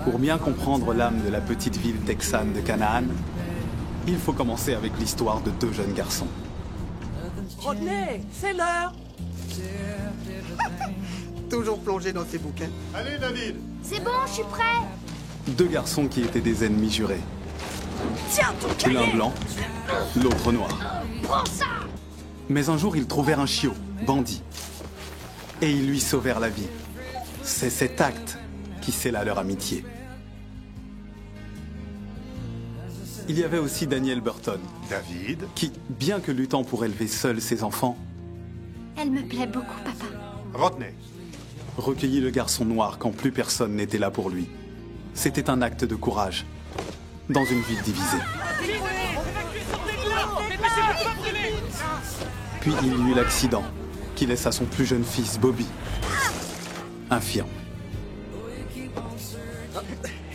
Pour bien comprendre l'âme de la petite ville texane de Canaan, il faut commencer avec l'histoire de deux jeunes garçons. Rodney, c'est l'heure! Toujours plongé dans ses bouquins. Allez, David! C'est bon, je suis prêt. Deux garçons qui étaient des ennemis jurés. Tiens, ton cahier! L'un blanc, l'autre noir. Prends ça. Mais un jour, ils trouvèrent un chiot, bandit. Et ils lui sauvèrent la vie. C'est cet acte qui scella leur amitié. Il y avait aussi Daniel Burton, David? qui, bien que luttant pour élever seul ses enfants, Elle me plaît beaucoup, papa. Rodney. recueillit le garçon noir quand plus personne n'était là pour lui. C'était un acte de courage, dans une ville divisée. Puis il y eut l'accident, qui laissa son plus jeune fils, Bobby, infirme.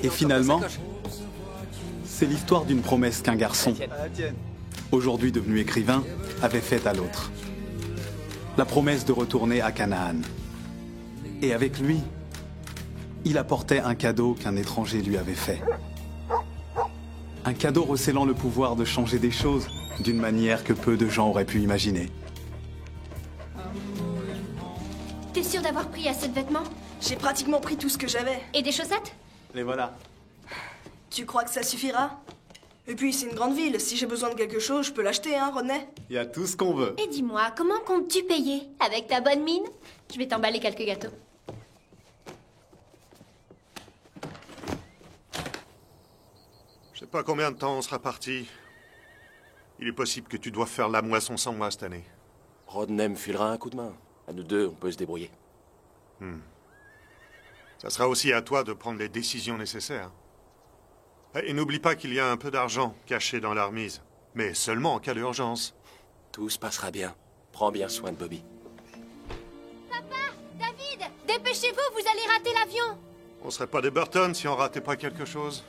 Et finalement, c'est l'histoire d'une promesse qu'un garçon, aujourd'hui devenu écrivain, avait faite à l'autre. La promesse de retourner à Canaan. Et avec lui, il apportait un cadeau qu'un étranger lui avait fait. Un cadeau recélant le pouvoir de changer des choses d'une manière que peu de gens auraient pu imaginer. T'es sûr d'avoir pris assez de vêtements? J'ai pratiquement pris tout ce que j'avais. Et des chaussettes? Les voilà. Tu crois que ça suffira? Et puis, c'est une grande ville. Si j'ai besoin de quelque chose, je peux l'acheter, hein, Rodney? Il y a tout ce qu'on veut. Et dis-moi, comment comptes-tu payer? Avec ta bonne mine? Je vais t'emballer quelques gâteaux. Je sais pas combien de temps on sera parti. Il est possible que tu doives faire la moisson sans moi cette année. Rodney me filera un coup de main. À nous deux, on peut se débrouiller. Ça sera aussi à toi de prendre les décisions nécessaires. Et n'oublie pas qu'il y a un peu d'argent caché dans la remise. Mais seulement en cas d'urgence. Tout se passera bien. Prends bien soin de Bobby. Papa! David! Dépêchez-vous, vous allez rater l'avion! On serait pas des Burton si on ratait pas quelque chose.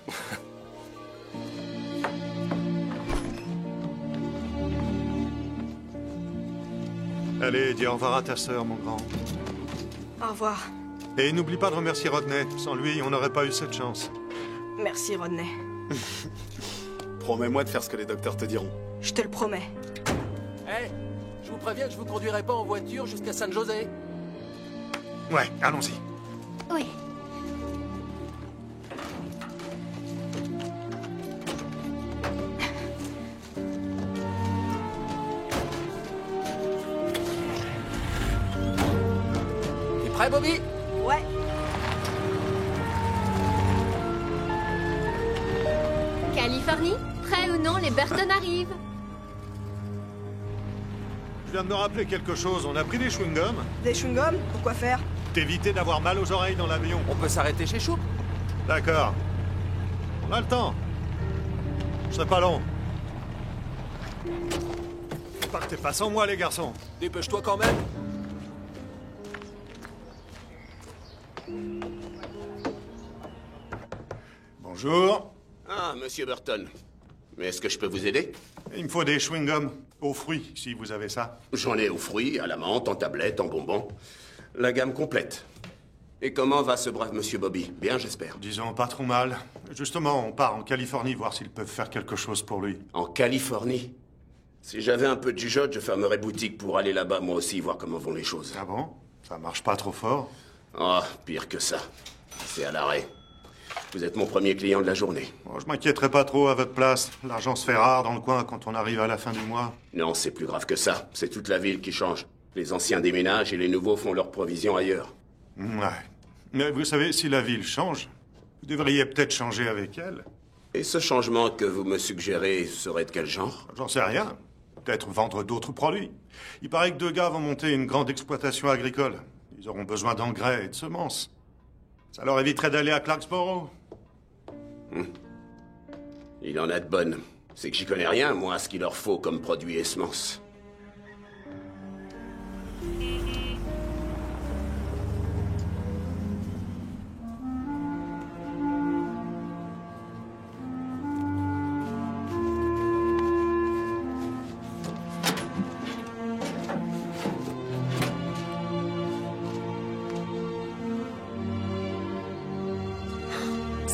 Allez, dis au revoir à ta sœur, mon grand. Au revoir. Et n'oublie pas de remercier Rodney. Sans lui, on n'aurait pas eu cette chance. Merci, Rodney. Promets-moi de faire ce que les docteurs te diront. Je te le promets. Hé, je vous préviens que je vous conduirai pas en voiture jusqu'à San José. Ouais, allons-y. Oui. T'es prêt, Bobby? Ouais. Californie? Prêt ou non, les Burton arrivent. Je viens de me rappeler quelque chose. On a pris des chewing-gums. Des chewing-gums? Pourquoi faire? T'éviter d'avoir mal aux oreilles dans l'avion. On peut s'arrêter chez Choup? D'accord. On a le temps. Je serai pas long. Partez pas sans moi, les garçons. Dépêche-toi quand même. Bonjour. Ah, monsieur Burton. Mais est-ce que je peux vous aider? Il me faut des chewing-gums aux fruits, si vous avez ça. J'en ai aux fruits, à la menthe, en tablette, en bonbons. La gamme complète. Et comment va ce brave monsieur Bobby? Bien, j'espère. Disons pas trop mal. Justement, on part en Californie voir s'ils peuvent faire quelque chose pour lui. En Californie? Si j'avais un peu de jugeote, je fermerais boutique pour aller là-bas, moi aussi, voir comment vont les choses. Ah bon? Ça marche pas trop fort? Ah, pire que ça. C'est à l'arrêt. Vous êtes mon premier client de la journée. Bon, je m'inquiéterais pas trop à votre place. L'argent se fait rare dans le coin quand on arrive à la fin du mois. Non, c'est plus grave que ça. C'est toute la ville qui change. Les anciens déménagent et les nouveaux font leurs provisions ailleurs. Ouais. Mais vous savez, si la ville change, vous devriez peut-être changer avec elle. Et ce changement que vous me suggérez serait de quel genre? J'en sais rien. Peut-être vendre d'autres produits. Il paraît que deux gars vont monter une grande exploitation agricole. Ils auront besoin d'engrais et de semences. Ça leur éviterait d'aller à Clarksboro. Il en a de bonnes. C'est que j'y connais rien, moi, à ce qu'il leur faut comme produit et semences.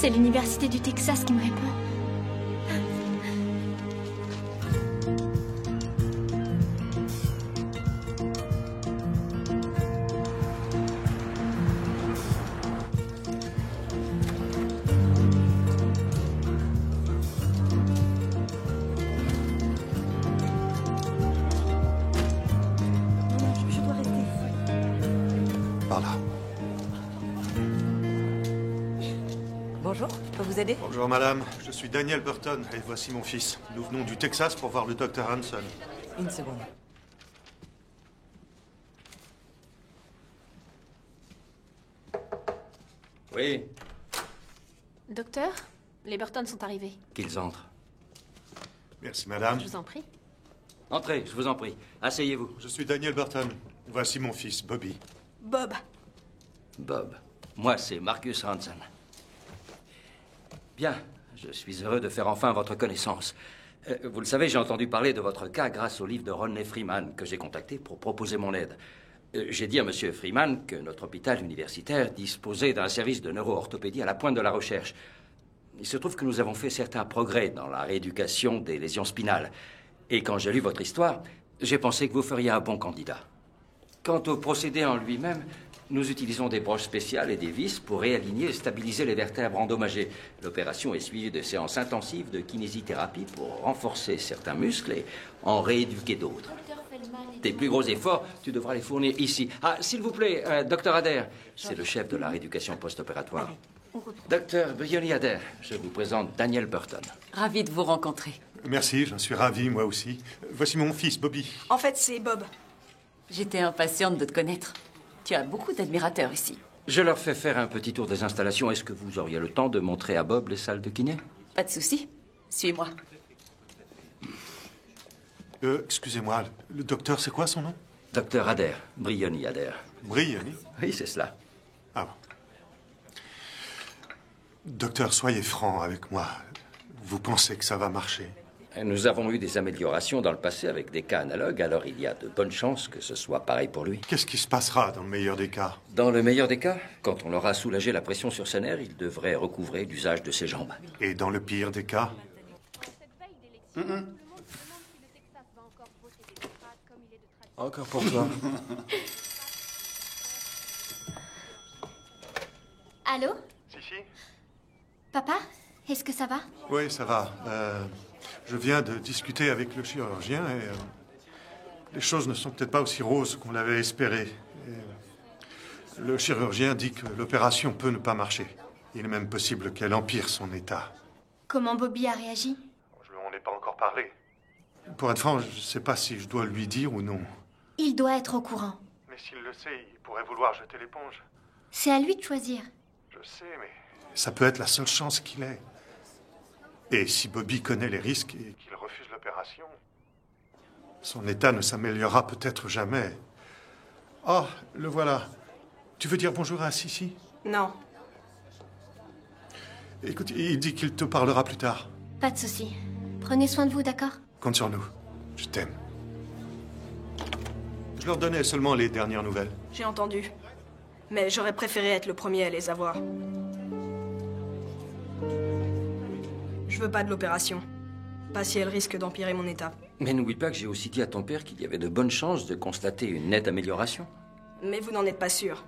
C'est l'université du Texas qui me répond. Je dois rester. Par là. Bonjour, je peux vous aider? Bonjour madame, je suis Daniel Burton et voici mon fils. Nous venons du Texas pour voir le docteur Hanson. Une seconde. Oui, Docteur, les Burton sont arrivés. qu'ils entrent. Merci madame. Je vous en prie. Entrez, je vous en prie. Asseyez-vous. Je suis Daniel Burton. Voici mon fils, Bobby. Bob. Bob. Moi, c'est Marcus Hanson. Bien, je suis heureux de faire enfin votre connaissance. Vous le savez, j'ai entendu parler de votre cas grâce au livre de Rodney Freeman que j'ai contacté pour proposer mon aide. J'ai dit à M. Freeman que notre hôpital universitaire disposait d'un service de neuro-orthopédie à la pointe de la recherche. Il se trouve que nous avons fait certains progrès dans la rééducation des lésions spinales. Et quand j'ai lu votre histoire, j'ai pensé que vous feriez un bon candidat. Quant au procédé en lui-même, nous utilisons des broches spéciales et des vis pour réaligner et stabiliser les vertèbres endommagées. L'opération est suivie de séances intensives de kinésithérapie pour renforcer certains muscles et en rééduquer d'autres. Tes plus gros efforts, tu devras les fournir ici. Ah, s'il vous plaît, docteur Adair, c'est le chef de la rééducation post-opératoire. Docteur Briony Adair, je vous présente Daniel Burton. Ravi de vous rencontrer. Merci, j'en suis ravi, moi aussi. Voici mon fils, Bobby. En fait, c'est Bob. J'étais impatiente de te connaître. Tu as beaucoup d'admirateurs ici. Je leur fais faire un petit tour des installations. Est-ce que vous auriez le temps de montrer à Bob les salles de kiné? Pas de souci. Suis-moi. Excusez-moi, le docteur, c'est quoi son nom? Docteur Adair, Briony Adair. Briony? Oui, c'est cela. Ah bon. Docteur, soyez franc avec moi. Vous pensez que ça va marcher? Nous avons eu des améliorations dans le passé avec des cas analogues, alors il y a de bonnes chances que ce soit pareil pour lui. Qu'est-ce qui se passera dans le meilleur des cas? Dans le meilleur des cas, quand on aura soulagé la pression sur ses nerfs, il devrait recouvrer l'usage de ses jambes. Et dans le pire des cas? Encore pour toi. Allô? Si. Papa? Est-ce que ça va? Oui, ça va. Je viens de discuter avec le chirurgien et les choses ne sont peut-être pas aussi roses qu'on l'avait espéré. Et, le chirurgien dit que l'opération peut ne pas marcher. Il est même possible qu'elle empire son état. Comment Bobby a réagi? On n'est pas encore parlé. Pour être franc, je ne sais pas si je dois lui dire ou non. Il doit être au courant. Mais s'il le sait, il pourrait vouloir jeter l'éponge. C'est à lui de choisir. Je sais, mais ça peut être la seule chance qu'il ait. Et si Bobby connaît les risques et qu'il refuse l'opération, son état ne s'améliorera peut-être jamais. Oh, le voilà. Tu veux dire bonjour à Sissi? Non. Écoute, il dit qu'il te parlera plus tard. Pas de souci. Prenez soin de vous, d'accord? Compte sur nous. Je t'aime. Je leur donnais seulement les dernières nouvelles. J'ai entendu. Mais j'aurais préféré être le premier à les avoir. Je veux pas de l'opération. Pas si elle risque d'empirer mon état. Mais n'oublie pas que j'ai aussi dit à ton père qu'il y avait de bonnes chances de constater une nette amélioration. Mais vous n'en êtes pas sûr.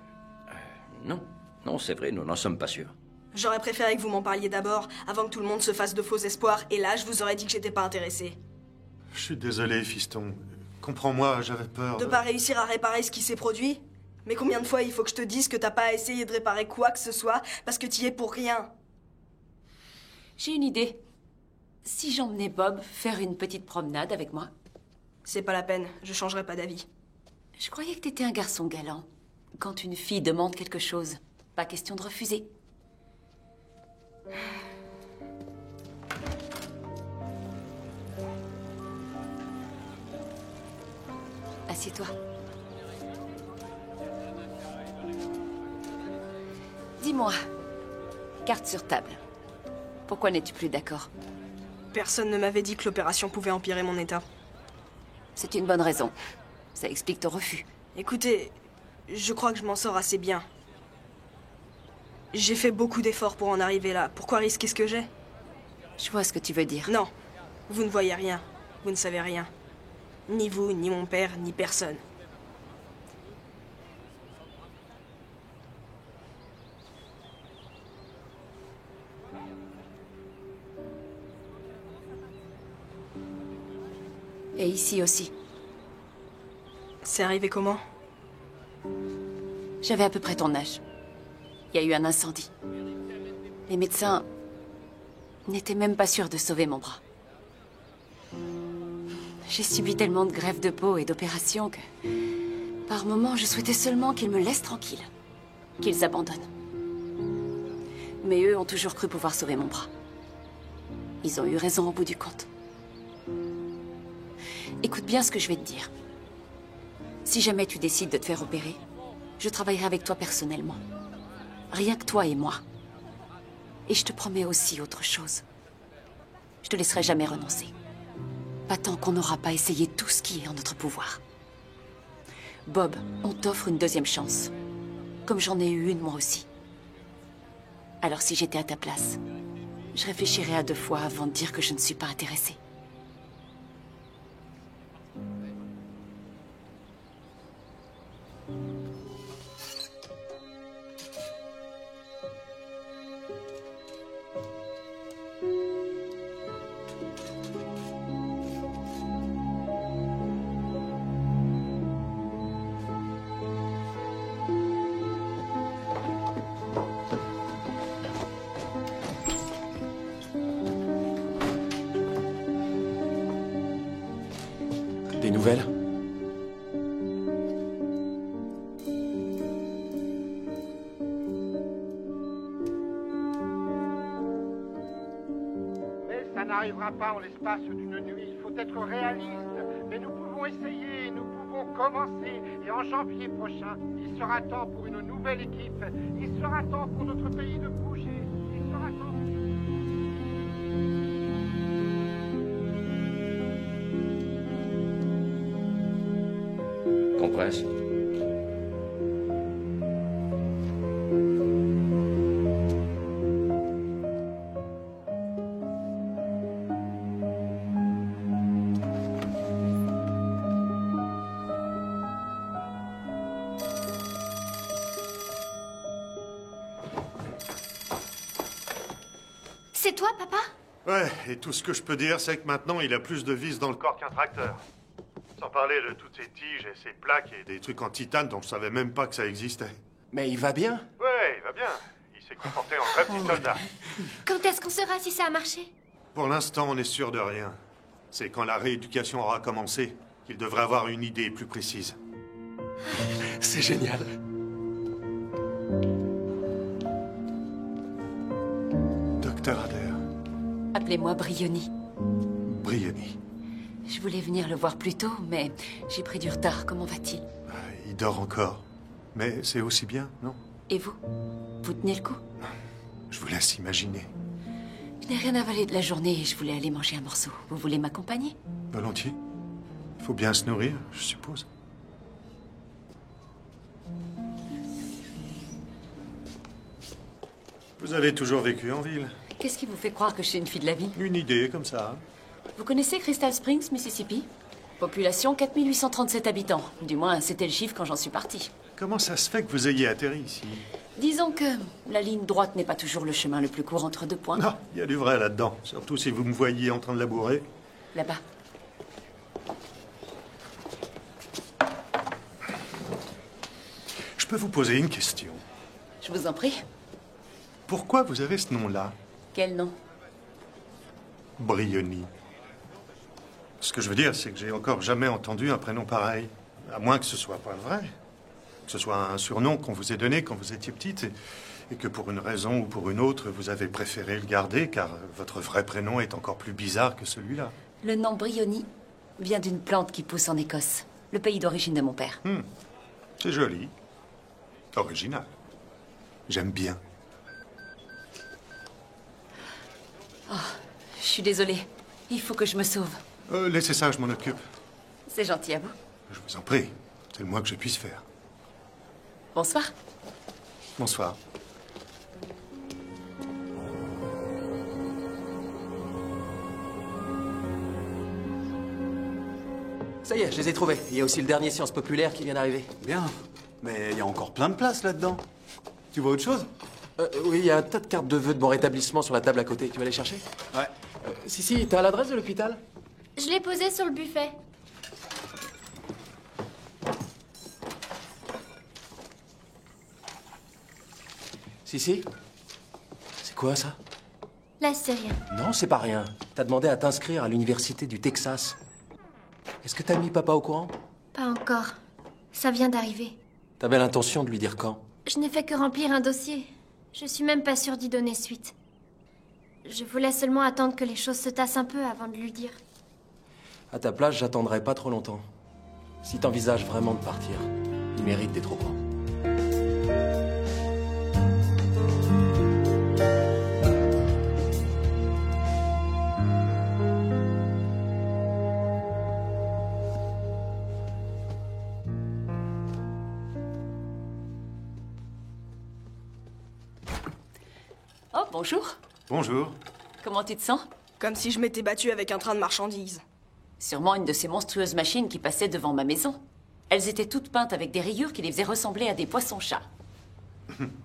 Non, c'est vrai, nous n'en sommes pas sûrs. J'aurais préféré que vous m'en parliez d'abord, avant que tout le monde se fasse de faux espoirs, et là, je vous aurais dit que j'étais pas intéressé. Je suis désolé, fiston. Comprends-moi, j'avais peur. De pas réussir à réparer ce qui s'est produit? Mais combien de fois il faut que je te dise que t'as pas essayé de réparer quoi que ce soit, parce que t'y es pour rien? J'ai une idée. Si j'emmenais Bob faire une petite promenade avec moi? C'est pas la peine, je changerai pas d'avis. Je croyais que t'étais un garçon galant. Quand une fille demande quelque chose, pas question de refuser. Assieds-toi. Dis-moi, carte sur table. Pourquoi n'es-tu plus d'accord? Personne ne m'avait dit que l'opération pouvait empirer mon état. C'est une bonne raison. Ça explique ton refus. Écoutez, je crois que je m'en sors assez bien. J'ai fait beaucoup d'efforts pour en arriver là. Pourquoi risquer ce que j'ai? Je vois ce que tu veux dire. Non. Vous ne voyez rien. Vous ne savez rien. Ni vous, ni mon père, ni personne. Et ici aussi. C'est arrivé comment? J'avais à peu près ton âge. Il y a eu un incendie. Les médecins n'étaient même pas sûrs de sauver mon bras. J'ai subi tellement de greffes de peau et d'opérations que... Par moments, je souhaitais seulement qu'ils me laissent tranquille. Qu'ils abandonnent. Mais eux ont toujours cru pouvoir sauver mon bras. Ils ont eu raison au bout du compte. Écoute bien ce que je vais te dire. Si jamais tu décides de te faire opérer, je travaillerai avec toi personnellement. Rien que toi et moi. Et je te promets aussi autre chose. Je te laisserai jamais renoncer. Pas tant qu'on n'aura pas essayé tout ce qui est en notre pouvoir. Bob, on t'offre une deuxième chance. Comme j'en ai eu une moi aussi. Alors si j'étais à ta place, je réfléchirais à 2 fois avant de dire que je ne suis pas intéressée. Des nouvelles? Mais ça n'arrivera pas en l'espace d'une nuit. Il faut être réaliste. Mais nous pouvons essayer, nous pouvons commencer. Et en janvier prochain, il sera temps pour une nouvelle équipe. Il sera temps pour notre pays de bouger. Il sera temps... Compresse. C'est toi, papa? Ouais, et tout ce que je peux dire, c'est que maintenant, il a plus de vis dans le corps qu'un tracteur. Sans parler de toutes ces tiges et ces plaques et des trucs en titane dont je savais même pas que ça existait. Mais il va bien? Ouais, il va bien. Il s'est comporté en vrai petit soldat. Quand est-ce qu'on saura si ça a marché? Pour l'instant, on est sûr de rien. C'est quand la rééducation aura commencé qu'il devrait avoir une idée plus précise. C'est génial. Docteur Adair. Appelez-moi Briony. Briony. Je voulais venir le voir plus tôt, mais j'ai pris du retard. Comment va-t-il? Il dort encore. Mais c'est aussi bien, non? Et vous? Vous tenez le coup? Je vous laisse imaginer. Je n'ai rien avalé de la journée et je voulais aller manger un morceau. Vous voulez m'accompagner? Volontiers. Il faut bien se nourrir, je suppose. Vous avez toujours vécu en ville? Qu'est-ce qui vous fait croire que je suis une fille de la ville? Une idée, comme ça. Vous connaissez Crystal Springs, Mississippi? Population 4837 habitants. Du moins, c'était le chiffre quand j'en suis partie. Comment ça se fait que vous ayez atterri ici? Disons que la ligne droite n'est pas toujours le chemin le plus court entre 2 points. Non, il y a du vrai là-dedans. Surtout si vous me voyiez en train de labourer. Là-bas. Je peux vous poser une question? Je vous en prie. Pourquoi vous avez ce nom-là? Quel nom? Briony. Ce que je veux dire, c'est que j'ai encore jamais entendu un prénom pareil. À moins que ce soit pas vrai. Que ce soit un surnom qu'on vous ait donné quand vous étiez petite et que pour une raison ou pour une autre, vous avez préféré le garder car votre vrai prénom est encore plus bizarre que celui-là. Le nom Briony vient d'une plante qui pousse en Écosse, le pays d'origine de mon père. C'est joli. Original. J'aime bien. Oh, je suis désolée. Il faut que je me sauve. Laissez ça, je m'en occupe. C'est gentil à vous. Je vous en prie. C'est le moins que je puisse faire. Bonsoir. Bonsoir. Ça y est, je les ai trouvés. Il y a aussi le dernier Sciences Populaires qui vient d'arriver. Bien. Mais il y a encore plein de place là-dedans. Tu vois autre chose? Oui, il y a un tas de cartes de vœux de bon rétablissement sur la table à côté. Tu vas les chercher? Ouais. Si, t'as l'adresse de l'hôpital? Je l'ai posé sur le buffet. Si. C'est quoi ça? Là, c'est rien. Non, c'est pas rien. T'as demandé à t'inscrire à l'université du Texas. Est-ce que t'as mis papa au courant? Pas encore. Ça vient d'arriver. T'avais l'intention de lui dire quand? Je n'ai fait que remplir un dossier. Je suis même pas sûre d'y donner suite. Je voulais seulement attendre que les choses se tassent un peu avant de lui dire. À ta place, j'attendrai pas trop longtemps. Si t'envisages vraiment de partir, il mérite d'être au courant. Oh, bonjour. Bonjour. Comment tu te sens? Comme si je m'étais battue avec un train de marchandises. Sûrement une de ces monstrueuses machines qui passaient devant ma maison. Elles étaient toutes peintes avec des rayures qui les faisaient ressembler à des poissons-chats.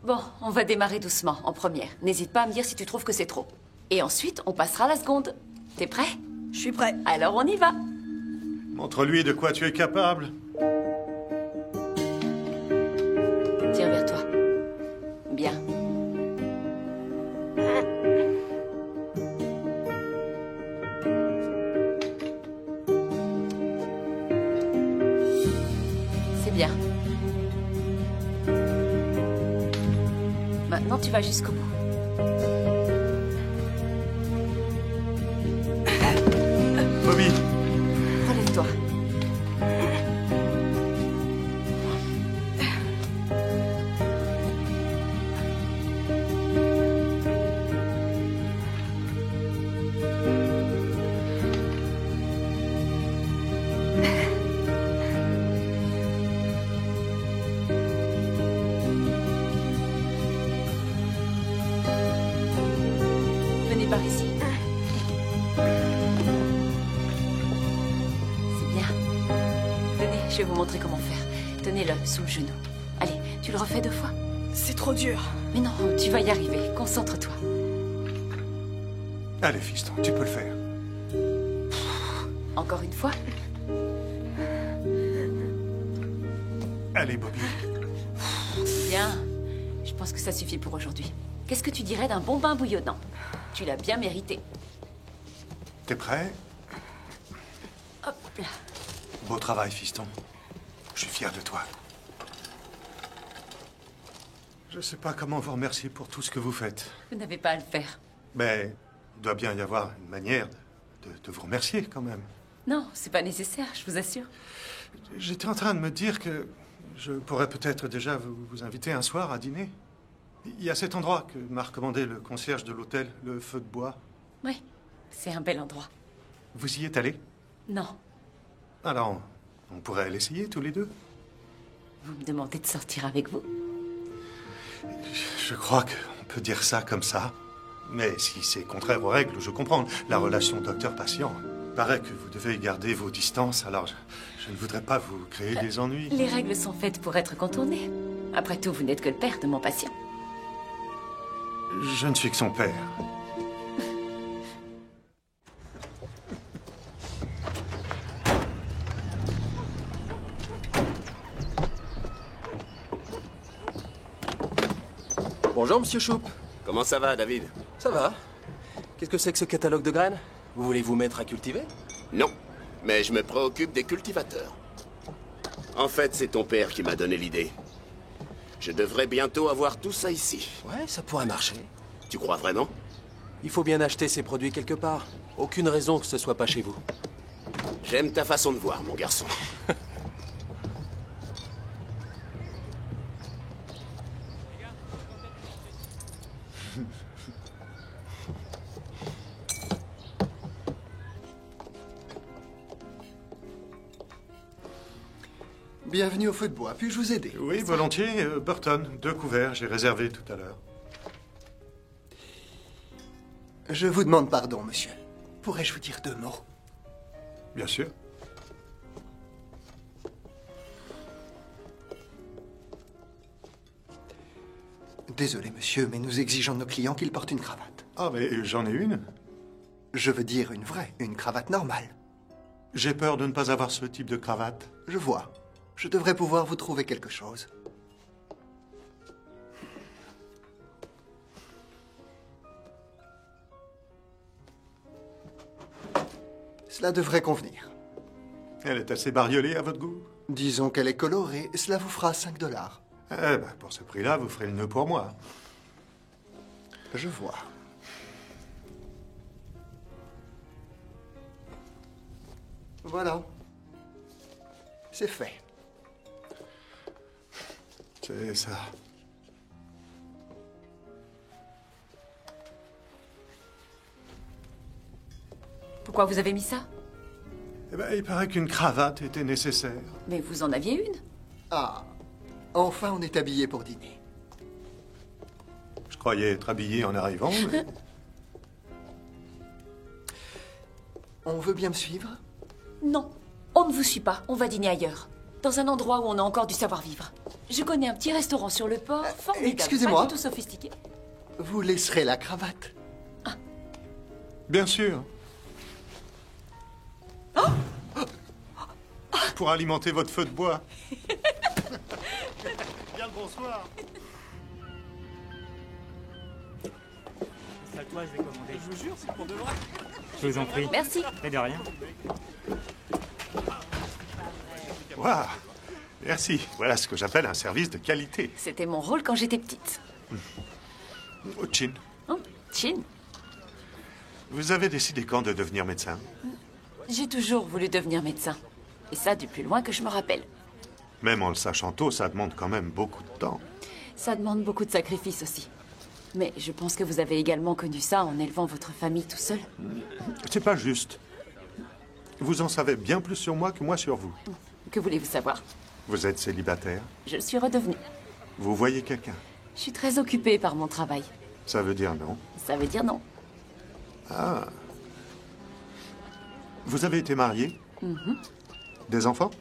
Bon, on va démarrer doucement, en première. N'hésite pas à me dire si tu trouves que c'est trop. Et ensuite, on passera à la seconde. T'es prêt? Je suis prêt. Alors on y va. Montre-lui de quoi tu es capable. Tire vers toi. Bien. C'est bien. Maintenant, tu vas jusqu'au bout. Bobby, Relève-toi. Venez par ici. C'est bien. Tenez, je vais vous montrer comment faire. Tenez-le sous le genou. Allez, tu le refais 2 fois. C'est trop dur. Mais non, tu vas y arriver. Concentre-toi. allez fiston, tu peux le faire. Encore une fois. Allez Bobby. Bien. Je pense que ça suffit pour aujourd'hui. Qu'est-ce que tu dirais d'un bon bain bouillonnant? Tu l'as bien mérité. T'es prêt? Hop là. Beau travail fiston. Je suis fier de toi. Je sais pas comment vous remercier pour tout ce que vous faites. Vous n'avez pas à le faire. Mais il doit bien y avoir une manière de vous remercier quand même. Non, c'est pas nécessaire, je vous assure. J'étais en train de me dire que je pourrais peut-être déjà vous inviter un soir à dîner. Il y a cet endroit que m'a recommandé le concierge de l'hôtel, le Feu de Bois. Oui, c'est un bel endroit. Vous y êtes allé? Non, Alors, on pourrait l'essayer tous les deux. vous me demandez de sortir avec vous? Je crois qu'on peut dire ça comme ça. Mais si c'est contraire aux règles, je comprends. La relation docteur-patient. Paraît que vous devez garder vos distances, alors je ne voudrais pas vous créer des ennuis. Les règles sont faites pour être contournées. Après tout, vous n'êtes que le père de mon patient. Je ne suis que son père. Bonjour, monsieur Choup. Comment ça va, David? Ça va? Qu'est-ce que c'est que ce catalogue de graines? Vous voulez vous mettre à cultiver? Non, mais je me préoccupe des cultivateurs. En fait, c'est ton père qui m'a donné l'idée. Je devrais bientôt avoir tout ça ici. Ouais, ça pourrait marcher. Tu crois vraiment? Il faut bien acheter ces produits quelque part. Aucune raison que ce soit pas chez vous. J'aime ta façon de voir, mon garçon. Bienvenue au Feu de Bois. Puis-je vous aider? Oui, volontiers. Burton, 2 couverts, j'ai réservé tout à l'heure. Je vous demande pardon, monsieur. Pourrais-je vous dire 2 mots? Bien sûr. Désolé, monsieur, mais nous exigeons de nos clients qu'ils portent une cravate. Ah, mais j'en ai une. Je veux dire une vraie, une cravate normale. J'ai peur de ne pas avoir ce type de cravate. Je vois. Je devrais pouvoir vous trouver quelque chose. Cela devrait convenir. Elle est assez bariolée à votre goût? Disons qu'elle est colorée, cela vous fera 5 $. Eh ben, pour ce prix-là, vous ferez le nœud pour moi. Je vois. Voilà. C'est fait. C'est ça. Pourquoi vous avez mis ça? Eh ben, il paraît qu'une cravate était nécessaire. Mais vous en aviez une? Ah. Enfin, on est habillé pour dîner. Je croyais être habillé en arrivant, mais... On veut bien me suivre? Non, on ne vous suit pas. On va dîner ailleurs. Dans un endroit où on a encore du savoir-vivre. Je connais un petit restaurant sur le port, formidable, excusez-moi. pas du tout sophistiqué. Vous laisserez la cravate. Bien sûr. Pour alimenter votre feu de bois. Bien le bonsoir. C'est à toi, je vais commander. Je vous jure, c'est pour de vrai. Je vous en prie. Merci. Et de rien. Waouh. Merci. Voilà ce que j'appelle un service de qualité. C'était mon rôle quand j'étais petite. Oh, Chin, Oh, Chin, vous avez décidé quand de devenir médecin? j'ai toujours voulu devenir médecin. Et ça, du plus loin que je me rappelle. Même en le sachant tôt, ça demande quand même beaucoup de temps. Ça demande beaucoup de sacrifices aussi. Mais je pense que vous avez également connu ça en élevant votre famille tout seul. C'est pas juste. Vous en savez bien plus sur moi que moi sur vous. Que voulez-vous savoir? Vous êtes célibataire? Je le suis redevenue. Vous voyez quelqu'un? Je suis très occupée par mon travail. Ça veut dire non? Ça veut dire non. Ah. Vous avez été marié? Mhm. Des enfants?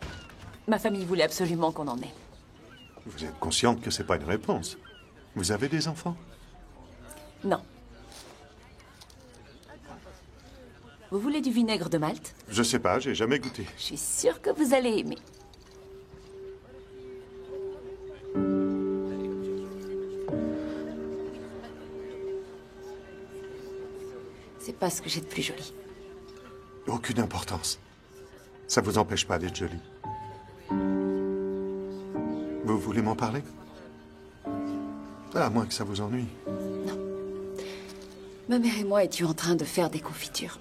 Ma famille voulait absolument qu'on en ait. Vous êtes consciente que c'est pas une réponse. Vous avez des enfants? Non. Vous voulez du vinaigre de Malte? Je sais pas, j'ai jamais goûté. Je suis sûre que vous allez aimer. C'est pas ce que j'ai de plus joli. Aucune importance. Ça vous empêche pas d'être jolie. Vous voulez m'en parler? À moins que ça vous ennuie. Ma mère et moi étions en train de faire des confitures.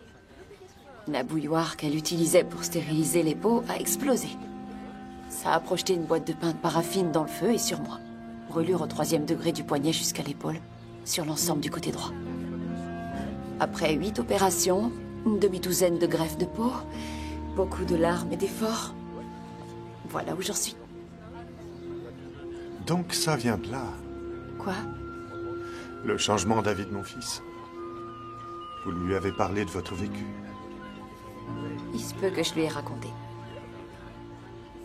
La bouilloire qu'elle utilisait pour stériliser les pots a explosé. Ça a projeté une boîte de pain de paraffine dans le feu et sur moi. Brûlure au 3e degré du poignet jusqu'à l'épaule, sur l'ensemble du côté droit. Après 8 opérations, une demi-douzaine de greffes de peau, beaucoup de larmes et d'efforts, voilà où j'en suis. Donc ça vient de là. Quoi? Le changement d'avis de mon fils. Vous lui avez parlé de votre vécu. Il se peut que je lui ai raconté.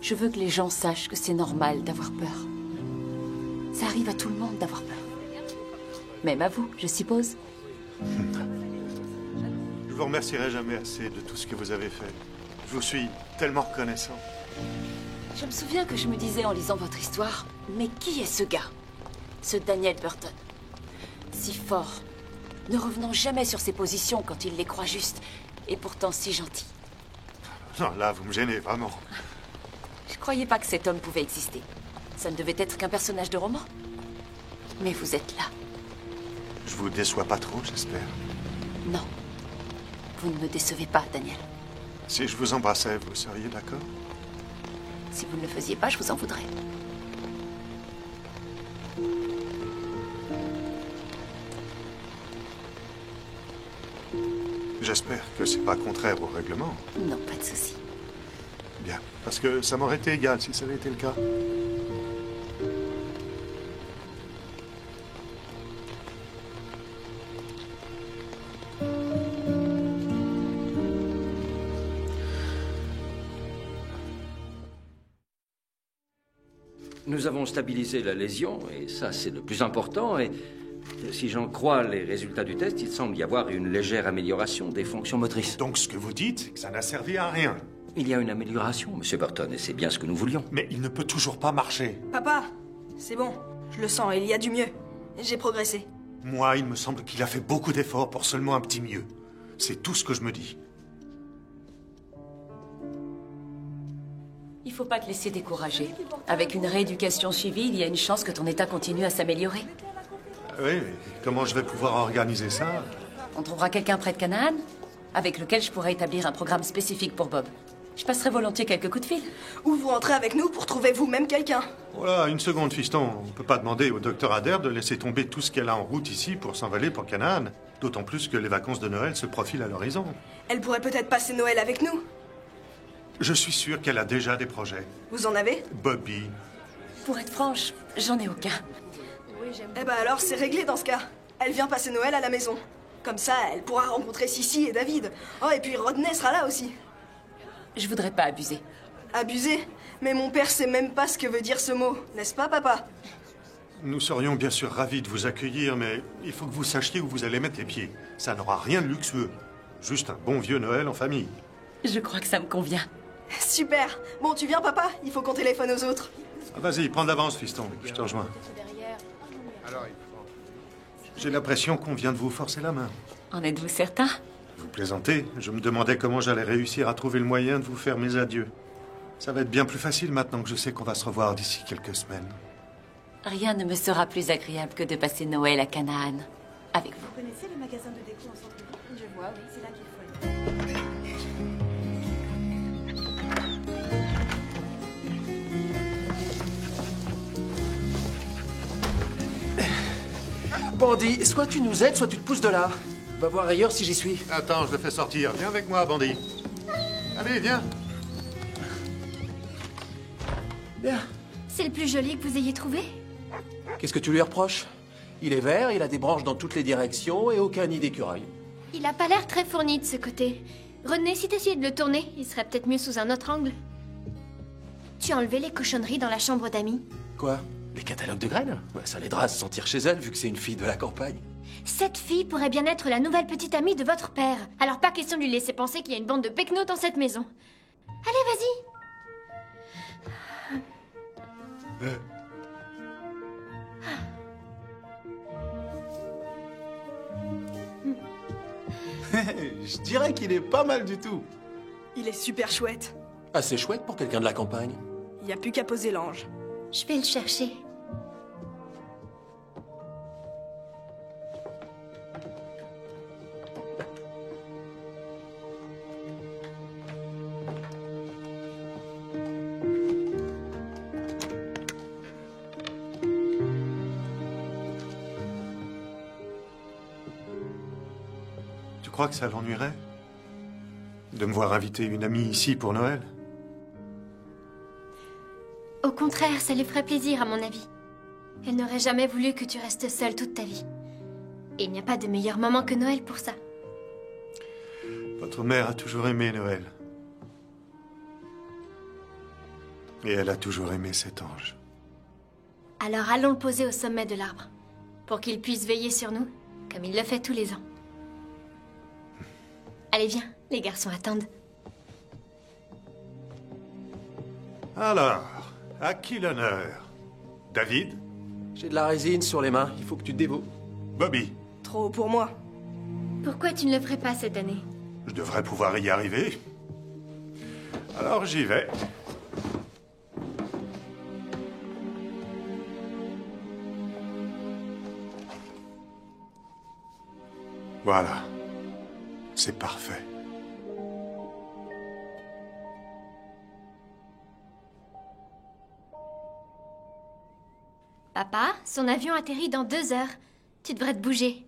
Je veux que les gens sachent que c'est normal d'avoir peur. Ça arrive à tout le monde d'avoir peur. Même à vous, je suppose. Je vous remercierai jamais assez de tout ce que vous avez fait. Je vous suis tellement reconnaissant. Je me souviens que je me disais en lisant votre histoire, mais qui est ce gars? Ce Daniel Burton. Si fort, ne revenant jamais sur ses positions quand il les croit justes, et pourtant si gentil. Non, là, vous me gênez, vraiment. Je croyais pas que cet homme pouvait exister. Ça ne devait être qu'un personnage de roman. Mais vous êtes là. Je vous déçois pas trop, j'espère. Non. Vous ne me décevez pas, Daniel. Si je vous embrassais, vous seriez d'accord? Si vous ne le faisiez pas, je vous en voudrais. J'espère que c'est pas contraire au règlement. Non, pas de souci. Bien, parce que ça m'aurait été égal si ça avait été le cas. Nous avons stabilisé la lésion, et ça, c'est le plus important. Et si j'en crois les résultats du test, il semble y avoir une légère amélioration des fonctions motrices. Donc ce que vous dites, c'est que ça n'a servi à rien. Il y a une amélioration, Monsieur Burton, et c'est bien ce que nous voulions. Mais il ne peut toujours pas marcher. Papa, c'est bon. Je le sens, il y a du mieux. J'ai progressé. Moi, il me semble qu'il a fait beaucoup d'efforts pour seulement un petit mieux. C'est tout ce que je me dis. Il faut pas te laisser décourager. Avec une rééducation suivie, il y a une chance que ton état continue à s'améliorer. Oui, mais comment je vais pouvoir organiser ça? On trouvera quelqu'un près de Canaan, avec lequel je pourrai établir un programme spécifique pour Bob. Je passerai volontiers quelques coups de fil. Ou vous rentrez avec nous pour trouver vous-même quelqu'un. Voilà, une seconde, fiston. On ne peut pas demander au docteur Adair de laisser tomber tout ce qu'elle a en route ici pour s'envoler pour Canaan. D'autant plus que les vacances de Noël se profilent à l'horizon. Elle pourrait peut-être passer Noël avec nous. Je suis sûr qu'elle a déjà des projets. Vous en avez? Bobby. Pour être franche, j'en ai aucun. Eh ben alors, c'est réglé dans ce cas. Elle vient passer Noël à la maison. Comme ça, elle pourra rencontrer Sissi et David. Oh, et puis Rodney sera là aussi. Je voudrais pas abuser. Abuser? Mais mon père sait même pas ce que veut dire ce mot, n'est-ce pas, papa? Nous serions bien sûr ravis de vous accueillir, mais il faut que vous sachiez où vous allez mettre les pieds. Ça n'aura rien de luxueux. Juste un bon vieux Noël en famille. Je crois que ça me convient. Super. Bon, tu viens, papa? Il faut qu'on téléphone aux autres. Ah, vas-y, prends de l'avance, fiston. Je te rejoins. J'ai l'impression qu'on vient de vous forcer la main. En êtes-vous certain? Vous plaisantez? Je me demandais comment j'allais réussir à trouver le moyen de vous faire mes adieux. Ça va être bien plus facile maintenant que je sais qu'on va se revoir d'ici quelques semaines. Rien ne me sera plus agréable que de passer Noël à Canaan avec vous. Vous connaissez le magasin de déco en centre-ville? Je vois, oui, c'est là qu'il faut aller. Bandit, soit tu nous aides, soit tu te pousses de là. Va voir ailleurs si j'y suis. Attends, je le fais sortir. Viens avec moi, bandit. Allez, viens. Bien. C'est le plus joli que vous ayez trouvé? Qu'est-ce que tu lui reproches? Il est vert, il a des branches dans toutes les directions et aucun nid d'écureuil. Il a pas l'air très fourni de ce côté. René, si t'essayais de le tourner, il serait peut-être mieux sous un autre angle. Tu as enlevé les cochonneries dans la chambre d'amis? Quoi? Les catalogues de graines? Ouais, ça l'aidera à se sentir chez elle, vu que c'est une fille de la campagne. Cette fille pourrait bien être la nouvelle petite amie de votre père. Alors pas question de lui laisser penser qu'il y a une bande de pecnos dans cette maison. Allez, vas-y. Je dirais qu'il est pas mal du tout. Il est super chouette. Assez chouette pour quelqu'un de la campagne. Il n'y a plus qu'à poser l'ange. Je vais le chercher. Tu crois que ça l'ennuierait de me voir inviter une amie ici pour Noël? Au contraire, ça lui ferait plaisir, à mon avis. Elle n'aurait jamais voulu que tu restes seule toute ta vie. Et il n'y a pas de meilleur moment que Noël pour ça. Votre mère a toujours aimé Noël. Et elle a toujours aimé cet ange. Alors allons le poser au sommet de l'arbre, pour qu'il puisse veiller sur nous, comme il le fait tous les ans. Allez, viens, les garçons attendent. Alors, à qui l'honneur? David? J'ai de la résine sur les mains, il faut que tu te dévoues. Bobby? Trop pour moi. Pourquoi tu ne le ferais pas cette année? Je devrais pouvoir y arriver. Alors j'y vais. Voilà. C'est parfait. Papa, son avion atterrit dans 2 heures. Tu devrais te bouger.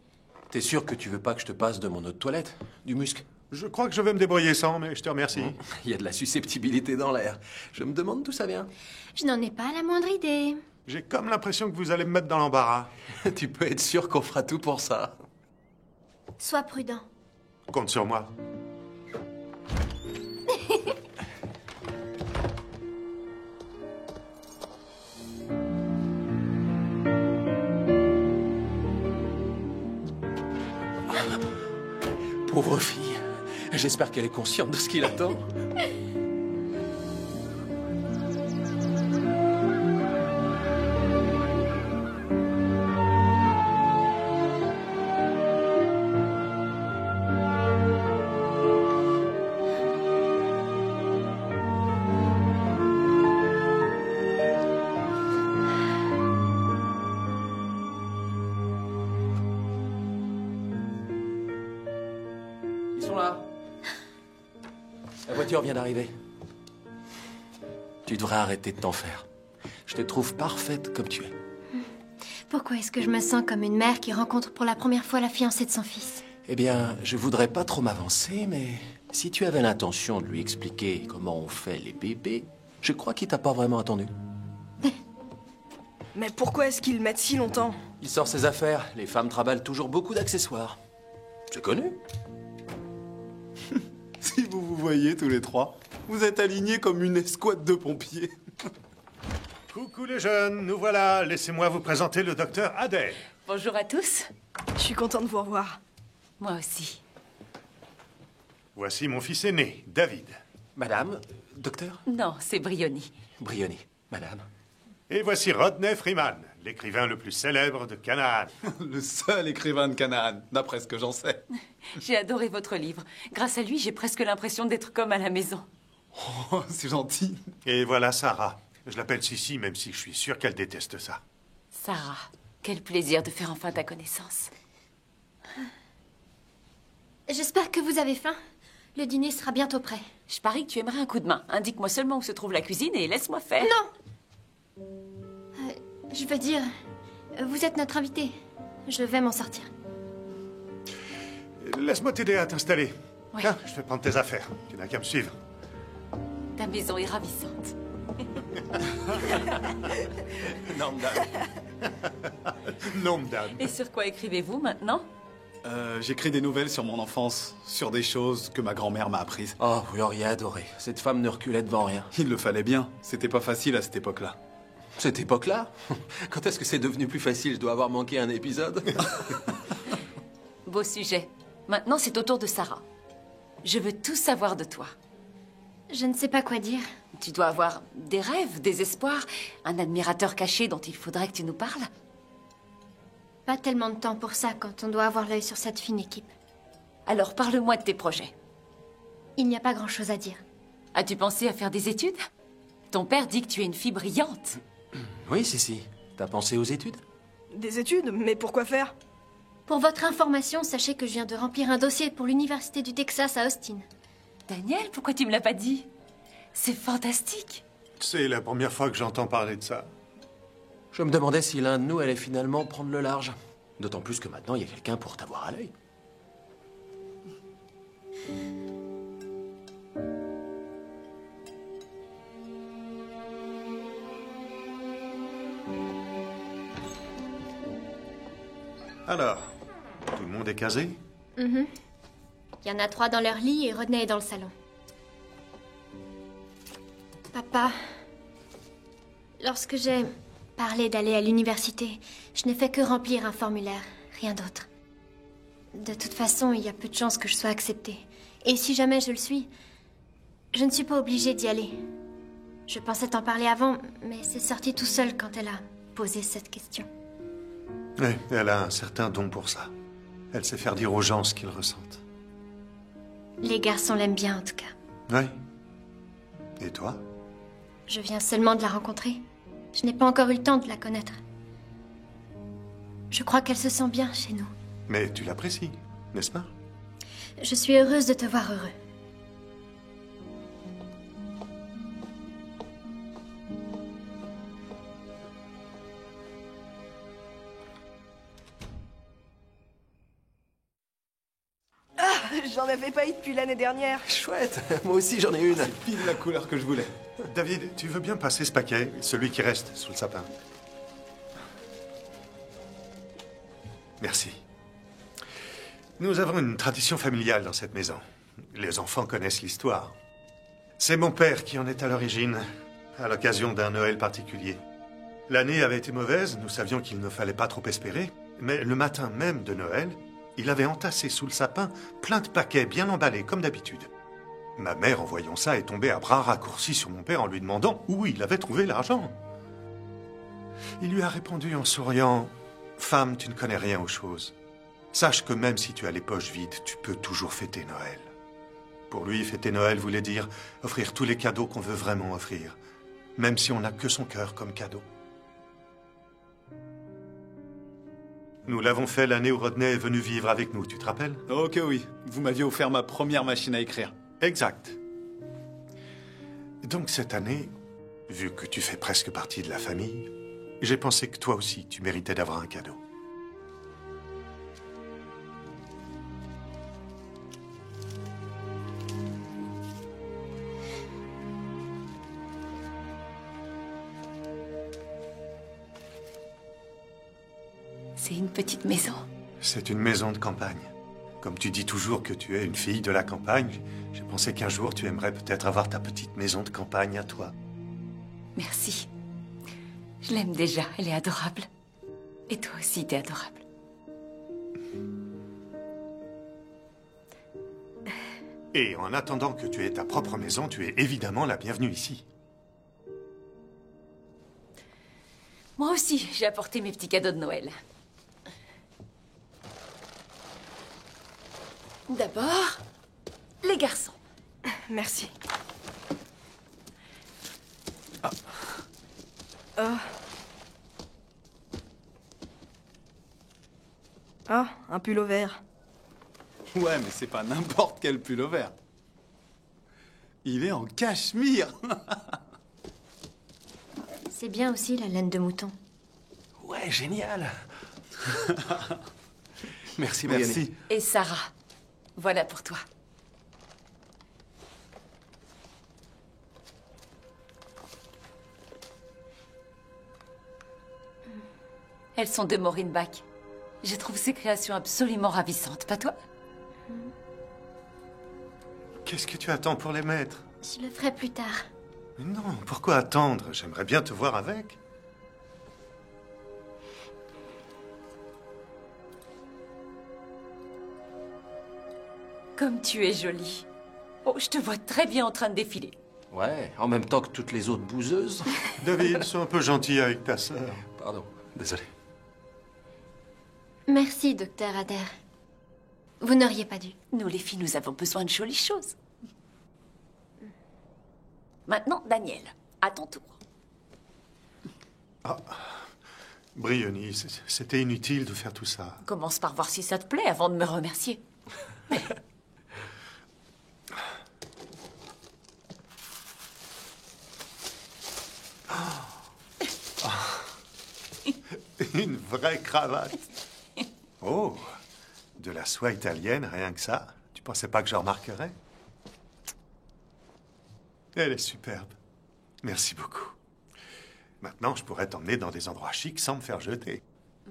T'es sûr que tu veux pas que je te passe de mon eau de toilette? Du musc? Je crois que je vais me débrouiller sans, mais je te remercie. Il y a de la susceptibilité dans l'air. Je me demande d'où ça vient. Je n'en ai pas la moindre idée. J'ai comme l'impression que vous allez me mettre dans l'embarras. Tu peux être sûr qu'on fera tout pour ça. Sois prudent. Compte sur moi. Pauvre fille. J'espère qu'elle est consciente de ce qui l'attend. La voiture vient d'arriver. Tu devrais arrêter de t'en faire. Je te trouve parfaite comme tu es. Pourquoi est-ce que je me sens comme une mère qui rencontre pour la première fois la fiancée de son fils? Eh bien, je voudrais pas trop m'avancer, mais si tu avais l'intention de lui expliquer comment on fait les bébés, je crois qu'il t'a pas vraiment attendu. Mais pourquoi est-ce qu'ils mettent si longtemps? Il sort ses affaires. Les femmes travaillent toujours beaucoup d'accessoires. C'est connu. Si vous vous voyez tous les trois, vous êtes alignés comme une escouade de pompiers. Coucou les jeunes, nous voilà. Laissez-moi vous présenter le docteur Adèle. Bonjour à tous. Je suis contente de vous revoir. Moi aussi. Voici mon fils aîné, David. Madame, docteur? Non, c'est Briony. Briony, madame. Et voici Rodney Freeman, l'écrivain le plus célèbre de Canaan. Le seul écrivain de Canaan, d'après ce que j'en sais. J'ai adoré votre livre. Grâce à lui, j'ai presque l'impression d'être comme à la maison. Oh, c'est gentil. Et voilà Sarah. Je l'appelle Sissi, même si je suis sûr qu'elle déteste ça. Sarah, quel plaisir de faire enfin ta connaissance. J'espère que vous avez faim. Le dîner sera bientôt prêt. Je parie que tu aimerais un coup de main. Indique-moi seulement où se trouve la cuisine et laisse-moi faire. Non! Je veux dire, vous êtes notre invité. Je vais m'en sortir. Laisse-moi t'aider à t'installer. Oui. Tiens, je vais prendre tes affaires. Tu n'as qu'à me suivre. Ta maison est ravissante. Nomdan. Et sur quoi écrivez-vous maintenant? J'écris des nouvelles sur mon enfance, sur des choses que ma grand-mère m'a apprises. Oh, vous l'auriez adoré. Cette femme ne reculait devant rien. Il le fallait bien. C'était pas facile à cette époque-là. Cette époque-là? Quand est-ce que c'est devenu plus facile? Je dois avoir manqué un épisode. Beau sujet. Maintenant, c'est au tour de Sarah. Je veux tout savoir de toi. Je ne sais pas quoi dire. Tu dois avoir des rêves, des espoirs, un admirateur caché dont il faudrait que tu nous parles. Pas tellement de temps pour ça quand on doit avoir l'œil sur cette fine équipe. Alors, parle-moi de tes projets. Il n'y a pas grand-chose à dire. As-tu pensé à faire des études? Ton père dit que tu es une fille brillante. Oui, Sissi. T'as pensé aux études? Des études? Mais pourquoi faire? Pour votre information, sachez que je viens de remplir un dossier pour l'Université du Texas à Austin. Daniel, pourquoi tu me l'as pas dit? C'est fantastique. C'est la première fois que j'entends parler de ça. Je me demandais si l'un de nous allait finalement prendre le large. D'autant plus que maintenant, il y a quelqu'un pour t'avoir à l'œil. Alors, tout le monde est casé? Il y en a 3 dans leur lit et Rodney est dans le salon. Papa, lorsque j'ai parlé d'aller à l'université, je n'ai fait que remplir un formulaire, rien d'autre. De toute façon, il y a peu de chances que je sois acceptée. Et si jamais je le suis, je ne suis pas obligée d'y aller. Je pensais t'en parler avant, mais c'est sorti tout seul quand elle a posé cette question. Oui, elle a un certain don pour ça. Elle sait faire dire aux gens ce qu'ils ressentent. Les garçons l'aiment bien, en tout cas. Oui. Et toi? Je viens seulement de la rencontrer. Je n'ai pas encore eu le temps de la connaître. Je crois qu'elle se sent bien chez nous. Mais tu l'apprécies, n'est-ce pas? Je suis heureuse de te voir heureux. J'en avais pas eu depuis l'année dernière. Chouette. Moi aussi, j'en ai une. Pile la couleur que je voulais. David, tu veux bien passer ce paquet, celui qui reste sous le sapin? Merci. Nous avons une tradition familiale dans cette maison. Les enfants connaissent l'histoire. C'est mon père qui en est à l'origine, à l'occasion d'un Noël particulier. L'année avait été mauvaise, nous savions qu'il ne fallait pas trop espérer, mais le matin même de Noël, Il avait entassé sous le sapin plein de paquets bien emballés, comme d'habitude. Ma mère, en voyant ça, est tombée à bras raccourcis sur mon père en lui demandant où il avait trouvé l'argent. Il lui a répondu en souriant, « Femme, tu ne connais rien aux choses. Sache que même si tu as les poches vides, tu peux toujours fêter Noël. » Pour lui, fêter Noël voulait dire offrir tous les cadeaux qu'on veut vraiment offrir, même si on n'a que son cœur comme cadeau. Nous l'avons fait l'année où Rodney est venu vivre avec nous, tu te rappelles? Oh que oui, vous m'aviez offert ma première machine à écrire. Exact. Donc cette année, vu que tu fais presque partie de la famille, j'ai pensé que toi aussi, tu méritais d'avoir un cadeau. C'est une petite maison. C'est une maison de campagne. Comme tu dis toujours que tu es une fille de la campagne, j'ai pensé qu'un jour tu aimerais peut-être avoir ta petite maison de campagne à toi. Merci. Je l'aime déjà, elle est adorable. Et toi aussi, t'es adorable. Et en attendant que tu aies ta propre maison, tu es évidemment la bienvenue ici. Moi aussi, j'ai apporté mes petits cadeaux de Noël. D'abord, les garçons. Merci. Ah, un pull au vert. Ouais, mais c'est pas n'importe quel pull au vert. Il est en cachemire. C'est bien aussi la laine de mouton. Ouais, génial. Merci, Merci. Marianne. Et Sarah, voilà pour toi. Elles sont de Maureen Bach. Je trouve ces créations absolument ravissantes, pas toi? Qu'est-ce que tu attends pour les mettre? Je le ferai plus tard. Mais non, pourquoi attendre? J'aimerais bien te voir avec. Comme tu es jolie. Oh, je te vois très bien en train de défiler. Ouais, en même temps que toutes les autres bouseuses. David, sois un peu gentil avec ta sœur. Pardon, désolé. Merci, docteur Adair. Vous n'auriez pas dû. Nous, les filles, nous avons besoin de jolies choses. Maintenant, Daniel, à ton tour. Ah, Briony, c'était inutile de faire tout ça. Commence par voir si ça te plaît avant de me remercier. Une vraie cravate. Oh, de la soie italienne, rien que ça. Tu pensais pas que je remarquerais? Elle est superbe. Merci beaucoup. Maintenant, je pourrais t'emmener dans des endroits chics sans me faire jeter.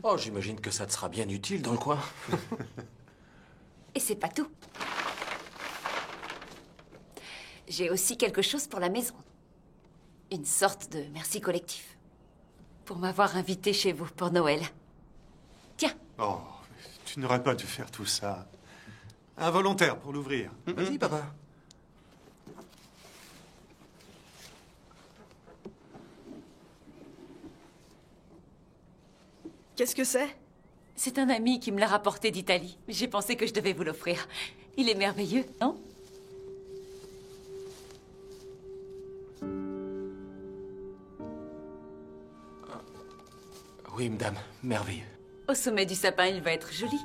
Oh, j'imagine que ça te sera bien utile dans le coin. Et c'est pas tout. J'ai aussi quelque chose pour la maison. Une sorte de merci collectif. Pour m'avoir invité chez vous pour Noël. Tiens. Oh, tu n'aurais pas dû faire tout ça. Involontaire pour l'ouvrir. Vas-y, papa. Qu'est-ce que c'est? C'est un ami qui me l'a rapporté d'Italie. J'ai pensé que je devais vous l'offrir. Il est merveilleux, non? Oui, madame, merveilleux. Au sommet du sapin, il va être joli.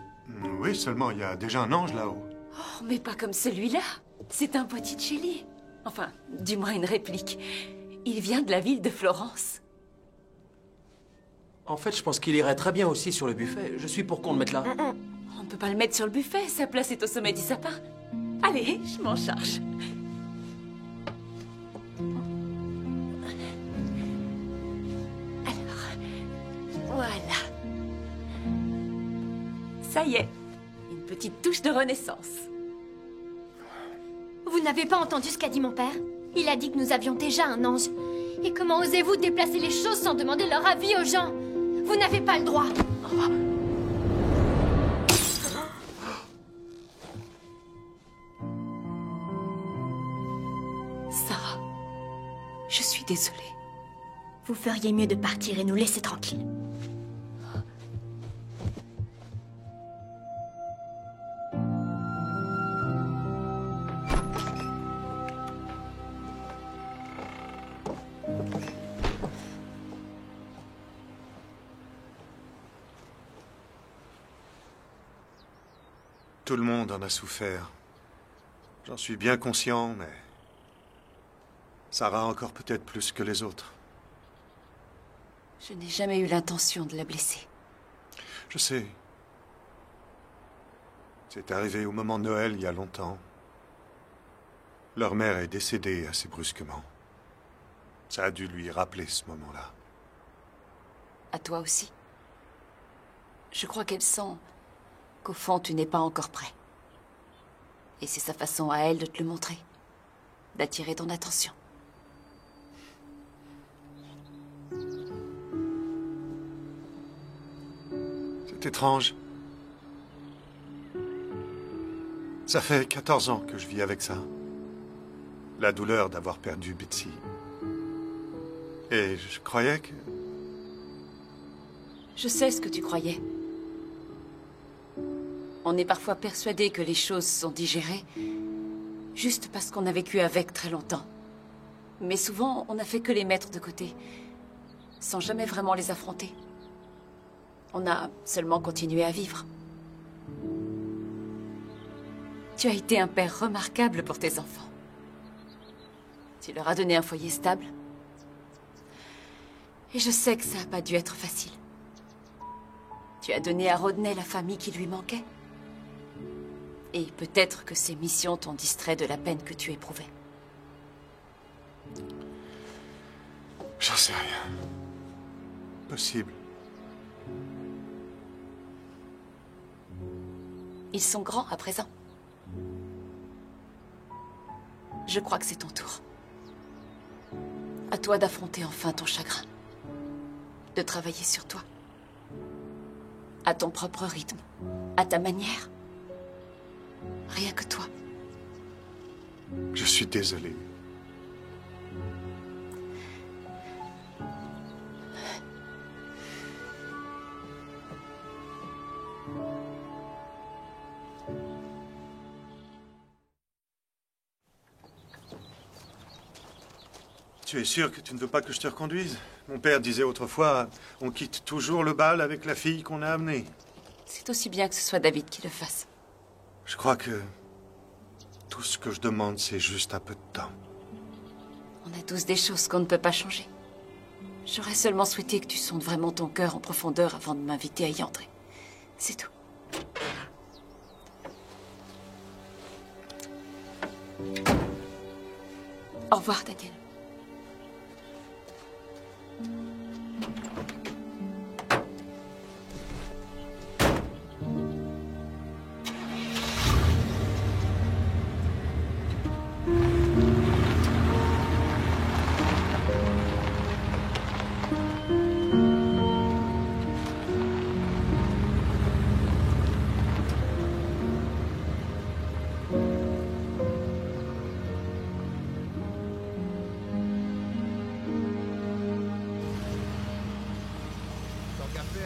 Oui, seulement il y a déjà un ange là-haut. Oh, mais pas comme celui-là. C'est un Botticelli. Enfin, du moins une réplique. Il vient de la ville de Florence. En fait, je pense qu'il irait très bien aussi sur le buffet. Je suis pour qu'on le mette là. On ne peut pas le mettre sur le buffet. Sa place est au sommet du sapin. Allez, je m'en charge. Alors, voilà. Ça y est, une petite touche de renaissance. Vous n'avez pas entendu ce qu'a dit mon père? Il a dit que nous avions déjà un ange. Et comment osez-vous déplacer les choses sans demander leur avis aux gens? Vous n'avez pas le droit. désolée. Vous feriez mieux de partir et nous laisser tranquilles. Tout le monde en a souffert. J'en suis bien conscient, mais Sarah encore peut-être plus que les autres. Je n'ai jamais eu l'intention de la blesser. Je sais. C'est arrivé au moment de Noël il y a longtemps. Leur mère est décédée assez brusquement. Ça a dû lui rappeler ce moment-là. À toi aussi. Je crois qu'elle sent qu'au fond, tu n'es pas encore prêt. Et c'est sa façon à elle de te le montrer. D'attirer ton attention. C'est étrange. Ça fait 14 ans que je vis avec ça. La douleur d'avoir perdu Betsy. Et je croyais que... Je sais ce que tu croyais. On est parfois persuadé que les choses sont digérées juste parce qu'on a vécu avec très longtemps. Mais souvent, on n'a fait que les mettre de côté, sans jamais vraiment les affronter. On a seulement continué à vivre. Tu as été un père remarquable pour tes enfants. Tu leur as donné un foyer stable. Et je sais que ça n'a pas dû être facile. Tu as donné à Rodney la famille qui lui manquait. Et peut-être que ces missions t'ont distrait de la peine que tu éprouvais. J'en sais rien. Possible. Ils sont grands à présent. Je crois que c'est ton tour. À toi d'affronter enfin ton chagrin. De travailler sur toi. À ton propre rythme. À ta manière. Rien que toi. Je suis désolé. Tu es sûr que tu ne veux pas que je te reconduise? Mon père disait autrefois, on quitte toujours le bal avec la fille qu'on a amenée. C'est aussi bien que ce soit David qui le fasse. Je crois que tout ce que je demande, c'est juste un peu de temps. On a tous des choses qu'on ne peut pas changer. J'aurais seulement souhaité que tu sondes vraiment ton cœur en profondeur avant de m'inviter à y entrer. C'est tout. Au revoir, Daniel.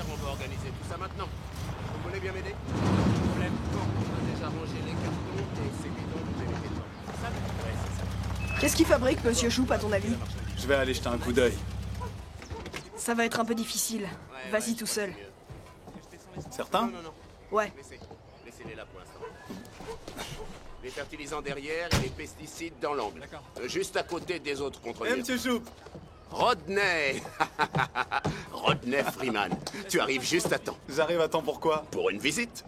On va organiser tout ça maintenant. Vous voulez bien m'aider? Problème. Bon, on a déjà rangé les cartons et c'est bidon, vous allez les temps. Ça? Ouais, c'est ça. Qu'est-ce qu'il fabrique, Monsieur Choup, à ton avis? Je vais aller jeter un coup d'œil. Ça va être un peu difficile. Vas-y tout seul. Certain? Non. Ouais. Laissez-les là pour l'instant. Les fertilisants derrière et les pesticides dans l'angle. Juste à côté des autres contrôleurs. Monsieur Choup! Rodney Rodney Freeman. Tu arrives juste à temps. J'arrive à temps pourquoi? Pour une visite.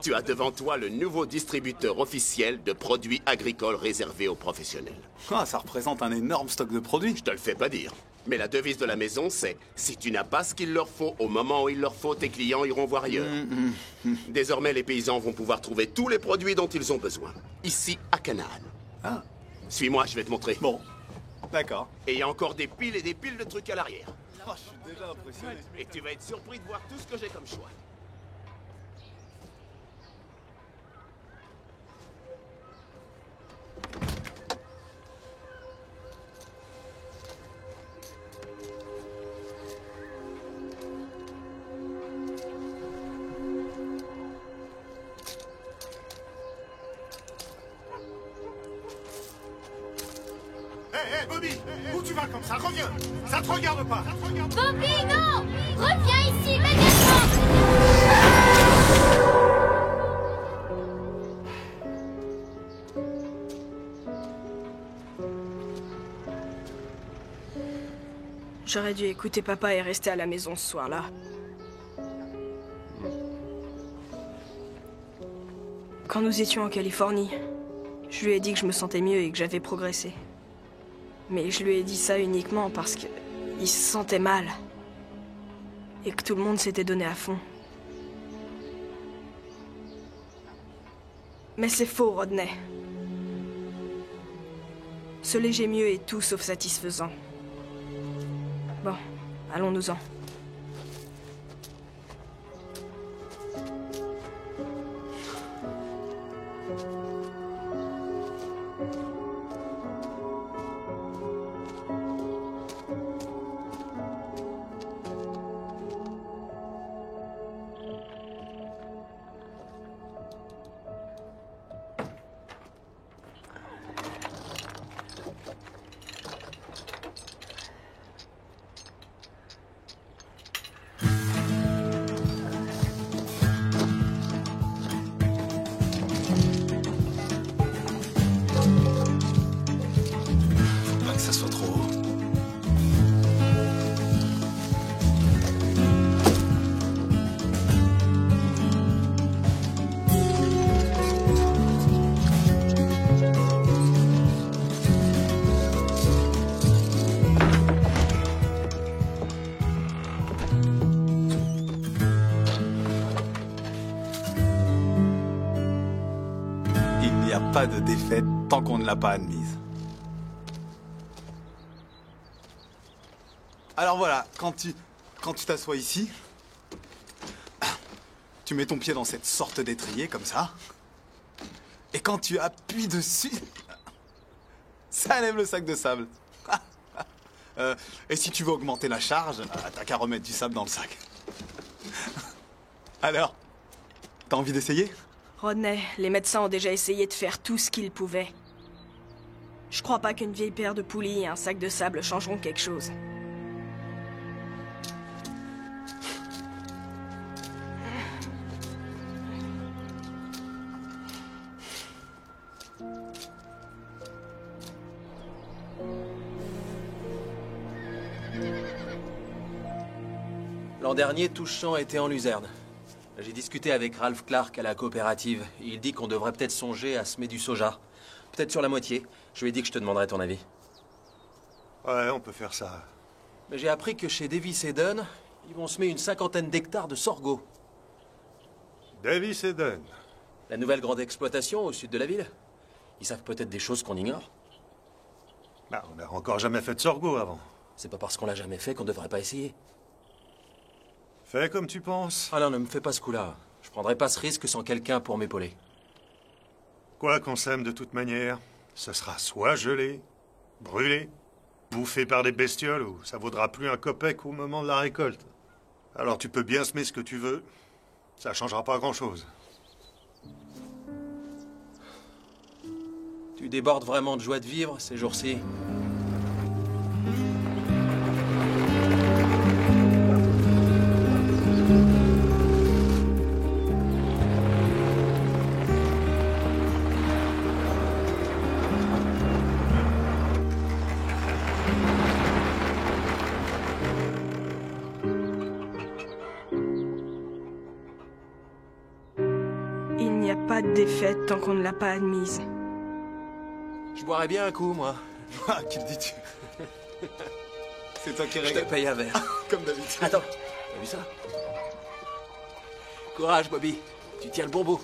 Tu as devant toi le nouveau distributeur officiel de produits agricoles réservés aux professionnels. Ah, ça représente un énorme stock de produits. Je te le fais pas dire. Mais la devise de la maison, c'est « Si tu n'as pas ce qu'il leur faut au moment où il leur faut, tes clients iront voir ailleurs. Désormais, les paysans vont pouvoir trouver tous les produits dont ils ont besoin. Ici, à Canaan. Ah. Suis-moi, je vais te montrer. Bon. D'accord. Et il y a encore des piles et des piles de trucs à l'arrière. Oh, je suis déjà impressionné. Et tu vas être surpris de voir tout ce que j'ai comme choix. Hé, Bobby, où tu vas comme ça? Reviens. Ça te regarde pas. Bobby, non! Reviens ici immédiatement! J'aurais dû écouter papa et rester à la maison ce soir-là. Quand nous étions en Californie, je lui ai dit que je me sentais mieux et que j'avais progressé. Mais je lui ai dit ça uniquement parce que il se sentait mal. Et que tout le monde s'était donné à fond. Mais c'est faux, Rodney. Ce léger mieux est tout sauf satisfaisant. Bon, allons-nous-en. Pas de défaite tant qu'on ne l'a pas admise. Alors voilà, quand tu t'assois ici, tu mets ton pied dans cette sorte d'étrier comme ça, et quand tu appuies dessus, ça lève le sac de sable. Et si tu veux augmenter la charge, t'as qu'à remettre du sable dans le sac. Alors, t'as envie d'essayer ? Rodney, les médecins ont déjà essayé de faire tout ce qu'ils pouvaient. Je crois pas qu'une vieille paire de poulies et un sac de sable changeront quelque chose. L'an dernier, tout ce champ était en luzerne. J'ai discuté avec Ralph Clark à la coopérative. Il dit qu'on devrait peut-être songer à semer du soja. Peut-être sur la moitié. Je lui ai dit que je te demanderais ton avis. Ouais, on peut faire ça. Mais j'ai appris que chez Davis et Dunn, ils vont semer une 50aine d'hectares de sorgho. Davis et Dunn. La nouvelle grande exploitation au sud de la ville. Ils savent peut-être des choses qu'on ignore. Bah, on n'a encore jamais fait de sorgho avant. C'est pas parce qu'on l'a jamais fait qu'on devrait pas essayer. Fais comme tu penses. Ah non, ne me fais pas ce coup-là. Je prendrai pas ce risque sans quelqu'un pour m'épauler. Quoi qu'on sème de toute manière, ce sera soit gelé, brûlé, bouffé par des bestioles, ou ça vaudra plus un copec au moment de la récolte. Alors tu peux bien semer ce que tu veux, ça changera pas grand-chose. Tu débordes vraiment de joie de vivre ces jours-ci. Il n'y a pas de défaite tant qu'on ne l'a pas admise. Je boirais bien un coup, moi. Ah, qui le dis-tu? C'est toi qui Je règle. te paye un verre. Comme d'habitude. Attends, t'as vu ça? Courage, Bobby. Tu tiens le bon bout.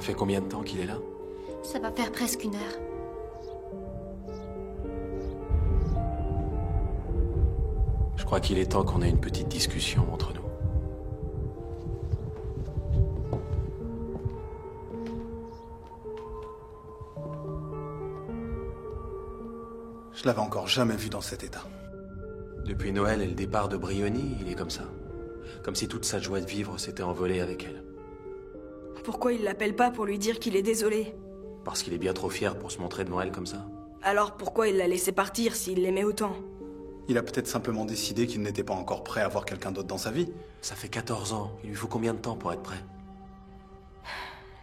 fait combien de temps qu'il est là? Ça va faire presque 1 heure. Je crois qu'il est temps qu'on ait une petite discussion entre nous. Je l'avais encore jamais vu dans cet état. Depuis Noël et le départ de Briony, il est comme ça. Comme si toute sa joie de vivre s'était envolée avec elle. Pourquoi il l'appelle pas pour lui dire qu'il est désolé? Parce qu'il est bien trop fier pour se montrer devant elle comme ça. Alors pourquoi il l'a laissé partir s'il l'aimait autant? Il a peut-être simplement décidé qu'il n'était pas encore prêt à avoir quelqu'un d'autre dans sa vie. Ça fait 14 ans. Il lui faut combien de temps pour être prêt?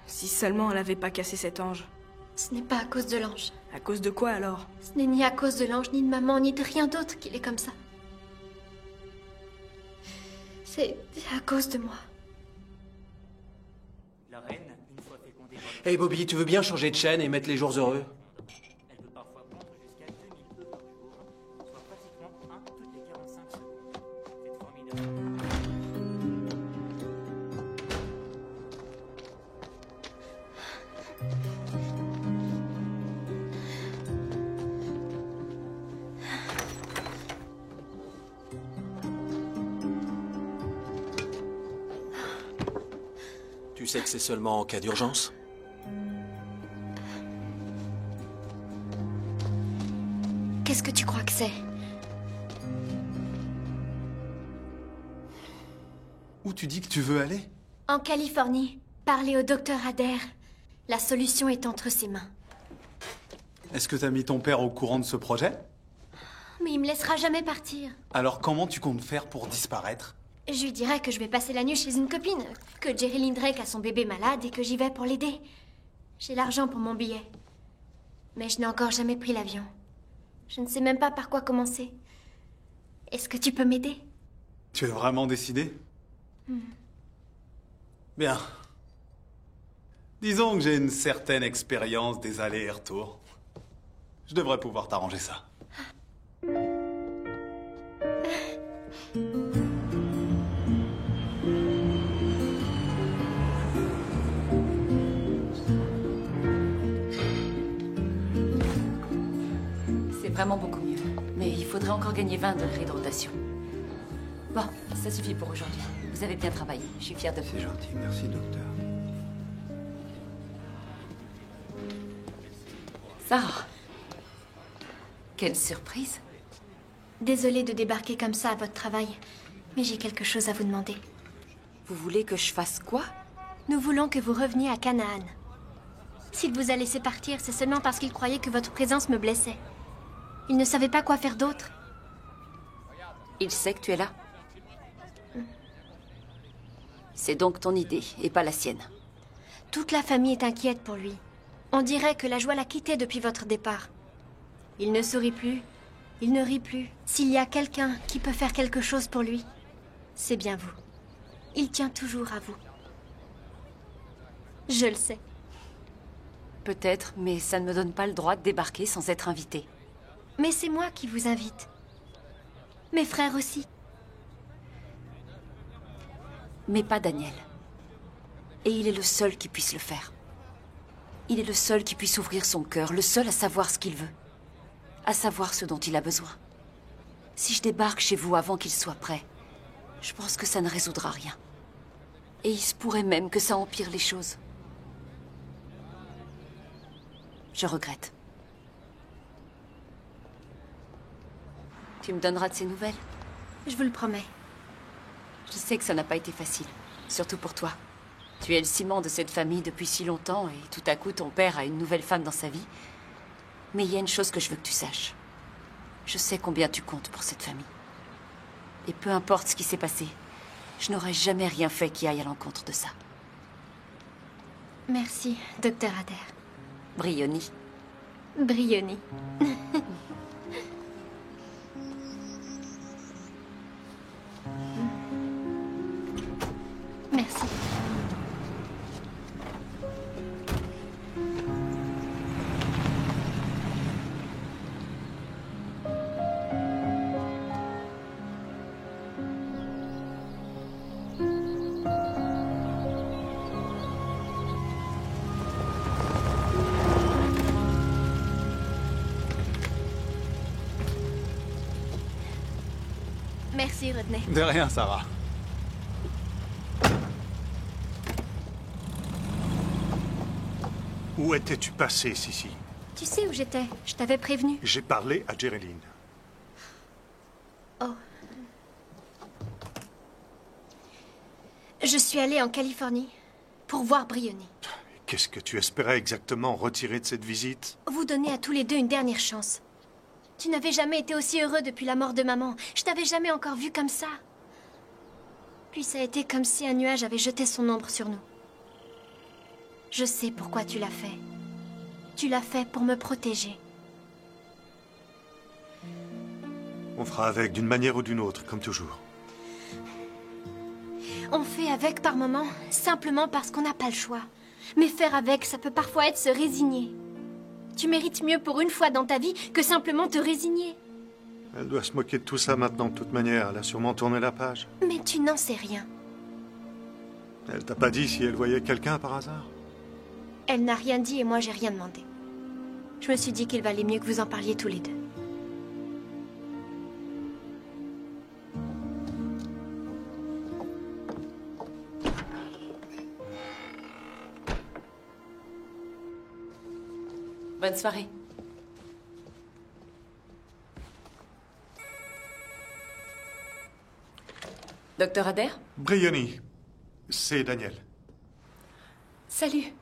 Si seulement elle avait pas cassé cet ange. Ce n'est pas à cause de l'ange. À cause de quoi alors? Ce n'est ni à cause de l'ange, ni de maman, ni de rien d'autre qu'il est comme ça. C'est à cause de moi. La reine, une fois fécondée... Hey Bobby, tu veux bien changer de chaîne et mettre les jours heureux? Elle peut parfois pondre jusqu'à 2000 œufs par jour, soit pratiquement 1 toutes les 45 secondes. C'est formidable. Tu sais que c'est seulement en cas d'urgence? Qu'est-ce que tu crois que c'est? Où tu dis que tu veux aller? En Californie, parler au docteur Adair. La solution est entre ses mains. Est-ce que t'as mis ton père au courant de ce projet? Mais il me laissera jamais partir. Alors comment tu comptes faire pour disparaître? Je lui dirai que je vais passer la nuit chez une copine, que Jerry Lynn Drake a son bébé malade et que j'y vais pour l'aider. J'ai l'argent pour mon billet. Mais je n'ai encore jamais pris l'avion. Je ne sais même pas par quoi commencer. Est-ce que tu peux m'aider? Tu es vraiment décidé? Bien. Disons que j'ai une certaine expérience des allers et retours. Je devrais pouvoir t'arranger ça. C'est vraiment beaucoup mieux. Mais il faudrait encore gagner 20 degrés de rotation. Bon, ça suffit pour aujourd'hui. Vous avez bien travaillé. Je suis fière de vous. C'est gentil, merci, docteur. Sarah. Quelle surprise. Désolée de débarquer comme ça à votre travail, mais j'ai quelque chose à vous demander. Vous voulez que je fasse quoi? Nous voulons que vous reveniez à Canaan. S'il vous a laissé partir, c'est seulement parce qu'il croyait que votre présence me blessait. Il ne savait pas quoi faire d'autre. Il sait que tu es là? C'est donc ton idée, et pas la sienne. Toute la famille est inquiète pour lui. On dirait que la joie l'a quitté depuis votre départ. Il ne sourit plus, il ne rit plus. S'il y a quelqu'un qui peut faire quelque chose pour lui, c'est bien vous. Il tient toujours à vous. Je le sais. Peut-être, mais ça ne me donne pas le droit de débarquer sans être invité. Mais c'est moi qui vous invite. Mes frères aussi. Mais pas Daniel. Et il est le seul qui puisse le faire. Il est le seul qui puisse ouvrir son cœur, le seul à savoir ce qu'il veut. À savoir ce dont il a besoin. Si je débarque chez vous avant qu'il soit prêt, je pense que ça ne résoudra rien. Et il se pourrait même que ça empire les choses. Je regrette. Tu me donneras de ces nouvelles? Je vous le promets. Je sais que ça n'a pas été facile, surtout pour toi. Tu es le ciment de cette famille depuis si longtemps et tout à coup ton père a une nouvelle femme dans sa vie. Mais il y a une chose que je veux que tu saches. Je sais combien tu comptes pour cette famille. Et peu importe ce qui s'est passé, je n'aurais jamais rien fait qui aille à l'encontre de ça. Merci, docteur Adair. Briony. Briony. Merci. Merci, Rodney. De rien, Sarah. Où étais-tu passé, Sissi? Tu sais où j'étais? Je t'avais prévenu. J'ai parlé à Geraldine. Oh. Je suis allée en Californie pour voir Briony. Qu'est-ce que tu espérais exactement retirer de cette visite? Vous donner à tous les deux une dernière chance. Tu n'avais jamais été aussi heureux depuis la mort de maman. Je t'avais jamais encore vu comme ça. Puis ça a été comme si un nuage avait jeté son ombre sur nous. Je sais pourquoi tu l'as fait. Tu l'as fait pour me protéger. On fera avec d'une manière ou d'une autre, comme toujours. On fait avec par moments, simplement parce qu'on n'a pas le choix. Mais faire avec, ça peut parfois être se résigner. Tu mérites mieux pour une fois dans ta vie que simplement te résigner. Elle doit se moquer de tout ça maintenant, de toute manière. Elle a sûrement tourné la page. Mais tu n'en sais rien. Elle t'a pas dit si elle voyait quelqu'un par hasard? Elle n'a rien dit et moi j'ai rien demandé. Je me suis dit qu'il valait mieux que vous en parliez tous les deux. Bonne soirée. Docteur Adair? Briony, c'est Daniel. Salut.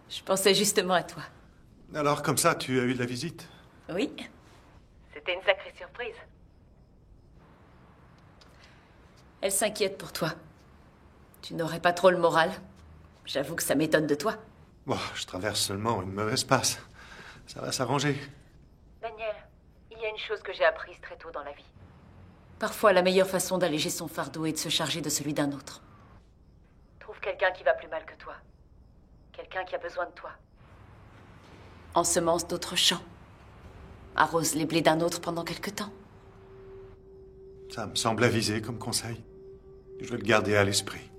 Je pensais justement à toi. Alors, comme ça, tu as eu de la visite? Oui. C'était une sacrée surprise. Elle s'inquiète pour toi. Tu n'aurais pas trop le moral. J'avoue que ça m'étonne de toi. Bon, je traverse seulement une mauvaise passe. Ça va s'arranger. Daniel, il y a une chose que j'ai apprise très tôt dans la vie. Parfois, la meilleure façon d'alléger son fardeau est de se charger de celui d'un autre. Trouve quelqu'un qui va plus mal que toi. Quelqu'un qui a besoin de toi. Ensemence d'autres champs. Arrose les blés d'un autre pendant quelque temps. Ça me semble avisé comme conseil. Je vais le garder à l'esprit.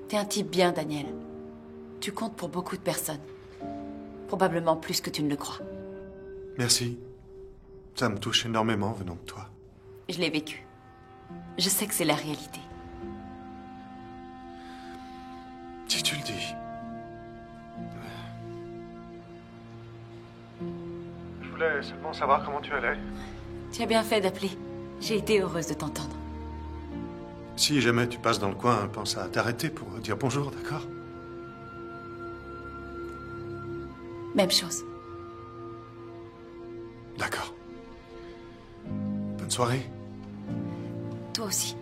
T'es un type bien, Daniel. Tu comptes pour beaucoup de personnes. Probablement plus que tu ne le crois. Merci. Ça me touche énormément venant de toi. Je l'ai vécu. Je sais que c'est la réalité. Si tu le dis. Je voulais seulement savoir comment tu allais. Tu as bien fait d'appeler. J'ai été heureuse de t'entendre. Si jamais tu passes dans le coin, pense à t'arrêter pour dire bonjour, d'accord? Même chose. D'accord. Bonne soirée. Toi aussi.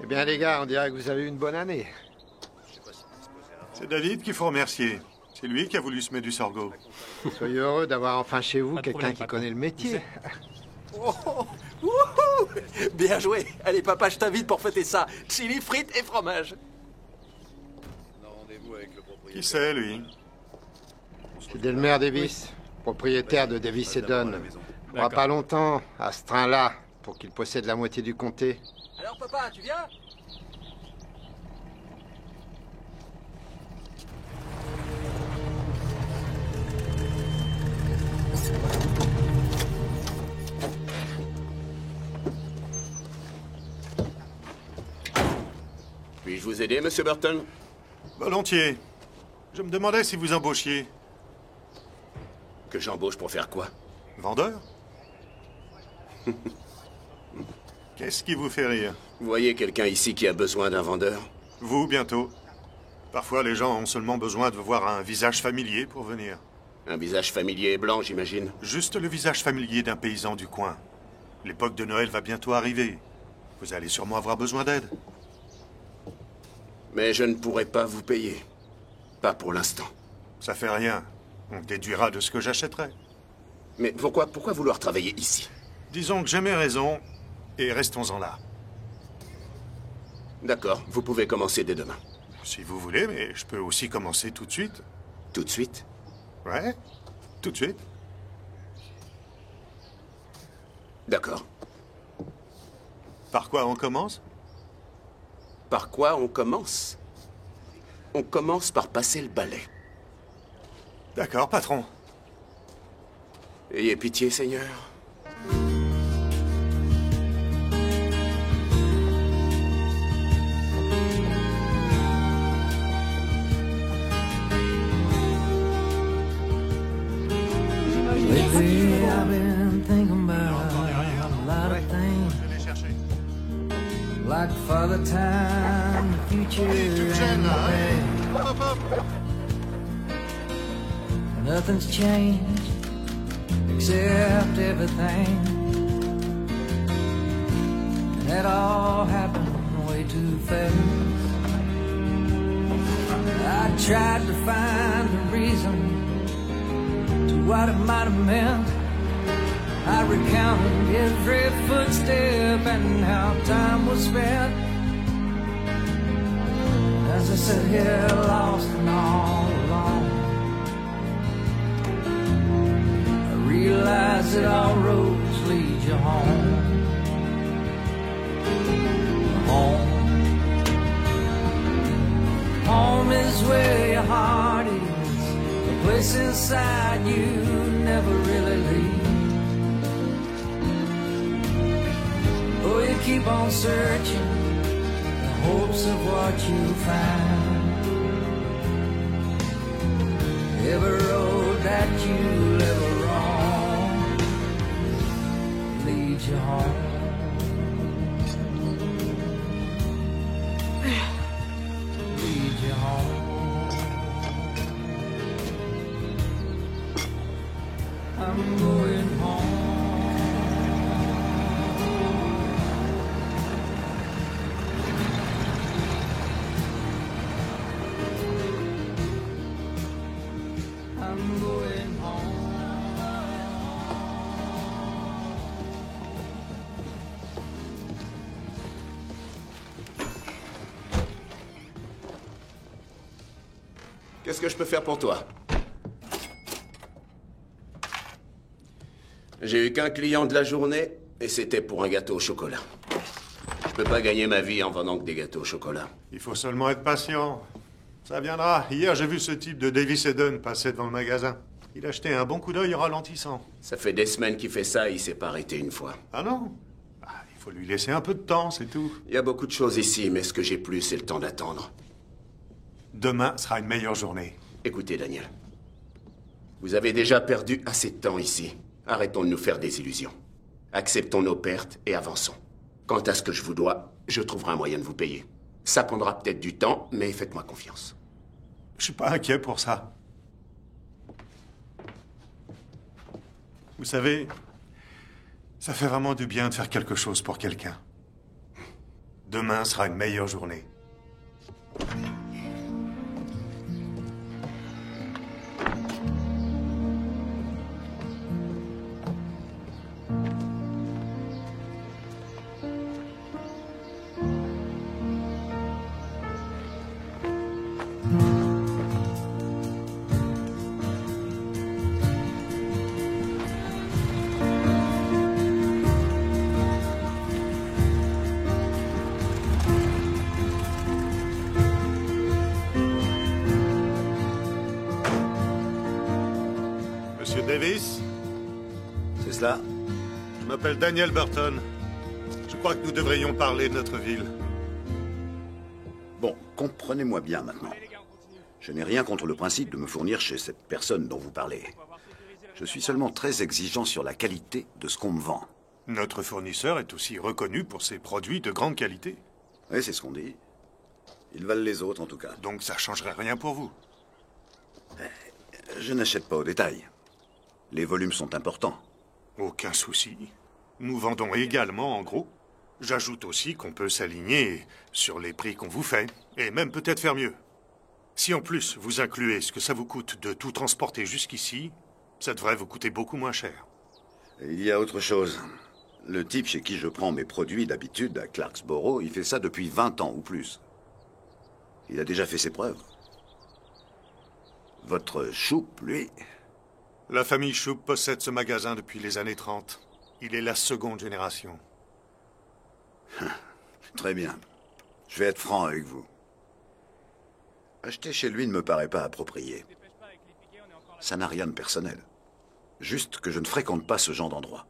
Eh bien, les gars, on dirait que vous avez eu une bonne année. C'est David qu'il faut remercier. C'est lui qui a voulu semer du sorgho. Soyez heureux d'avoir enfin chez vous quelqu'un qui connaît le métier. Oh, wouhou! Bien joué. Allez, papa, je t'invite pour fêter ça. Chili, frites et fromage. Qui c'est, lui? C'est Delmer Davis, propriétaire de Davis et Dunn. Il faudra pas longtemps à ce train-là pour qu'il possède la moitié du comté. Alors, papa, tu viens? Puis-je vous aider, Monsieur Burton? Volontiers. Je me demandais si vous embauchiez. Que j'embauche pour faire quoi? Vendeur? Qu'est-ce qui vous fait rire? Vous voyez quelqu'un ici qui a besoin d'un vendeur? Vous, bientôt. Parfois, les gens ont seulement besoin de voir un visage familier pour venir. Un visage familier et blanc, j'imagine. Juste le visage familier d'un paysan du coin. L'époque de Noël va bientôt arriver. Vous allez sûrement avoir besoin d'aide. Mais je ne pourrai pas vous payer. Pas pour l'instant. Ça fait rien. On déduira de ce que j'achèterai. Mais pourquoi vouloir travailler ici? Disons que j'ai mes raisons, et restons-en là. D'accord, vous pouvez commencer dès demain. Si vous voulez, mais je peux aussi commencer tout de suite. Tout de suite? Ouais, tout de suite. D'accord. Par quoi on commence? Par quoi on commence? On commence par passer le balai. D'accord, patron. Ayez pitié, Seigneur. Lately I've been thinking about a lot of things, like Father Time, the future, and the past. Nothing's changed except everything, and that all happened way too fast. I tried to find the reason to what it might have meant. I recounted every footstep and how time was spent. As I sit here lost and all alone, I realize that all roads lead you home. Home. Home is where your heart is, a place inside you never really leave. Oh, you keep on searching in hopes of what you find. Every road that you ever wrong leads you home. Leads you home. I'm going home. I'm going home. Qu'est-ce que je peux faire pour toi? J'ai eu qu'un client de la journée, et c'était pour un gâteau au chocolat. Je peux pas gagner ma vie en vendant que des gâteaux au chocolat. Il faut seulement être patient. Ça viendra. Hier, j'ai vu ce type de Davis Eden passer devant le magasin. Il achetait un bon coup d'œil en ralentissant. Ça fait des semaines qu'il fait ça et il s'est pas arrêté une fois. Ah non? Il faut lui laisser un peu de temps, c'est tout. Il y a beaucoup de choses ici, mais ce que j'ai plus, c'est le temps d'attendre. Demain sera une meilleure journée. Écoutez, Daniel. Vous avez déjà perdu assez de temps ici. Arrêtons de nous faire des illusions. Acceptons nos pertes et avançons. Quant à ce que je vous dois, je trouverai un moyen de vous payer. Ça prendra peut-être du temps, mais faites-moi confiance. Je suis pas inquiet pour ça. Vous savez, ça fait vraiment du bien de faire quelque chose pour quelqu'un. Demain sera une meilleure journée. Monsieur Davis? C'est cela? Je m'appelle Daniel Burton. Je crois que nous devrions parler de notre ville. Bon, comprenez-moi bien maintenant. Je n'ai rien contre le principe de me fournir chez cette personne dont vous parlez. Je suis seulement très exigeant sur la qualité de ce qu'on me vend. Notre fournisseur est aussi reconnu pour ses produits de grande qualité. Oui, c'est ce qu'on dit. Ils valent les autres, en tout cas. Donc ça changerait rien pour vous? Je n'achète pas au détail. Les volumes sont importants. Aucun souci. Nous vendons également en gros. J'ajoute aussi qu'on peut s'aligner sur les prix qu'on vous fait, et même peut-être faire mieux. Si en plus vous incluez ce que ça vous coûte de tout transporter jusqu'ici, ça devrait vous coûter beaucoup moins cher. Et il y a autre chose. Le type chez qui je prends mes produits d'habitude à Clarksboro, il fait ça depuis 20 ans ou plus. Il a déjà fait ses preuves. Votre choupe, lui, La famille Choup possède ce magasin depuis les années 30. Il est la seconde génération. Très bien. Je vais être franc avec vous. Acheter chez lui ne me paraît pas approprié. Ça n'a rien de personnel. Juste que je ne fréquente pas ce genre d'endroit.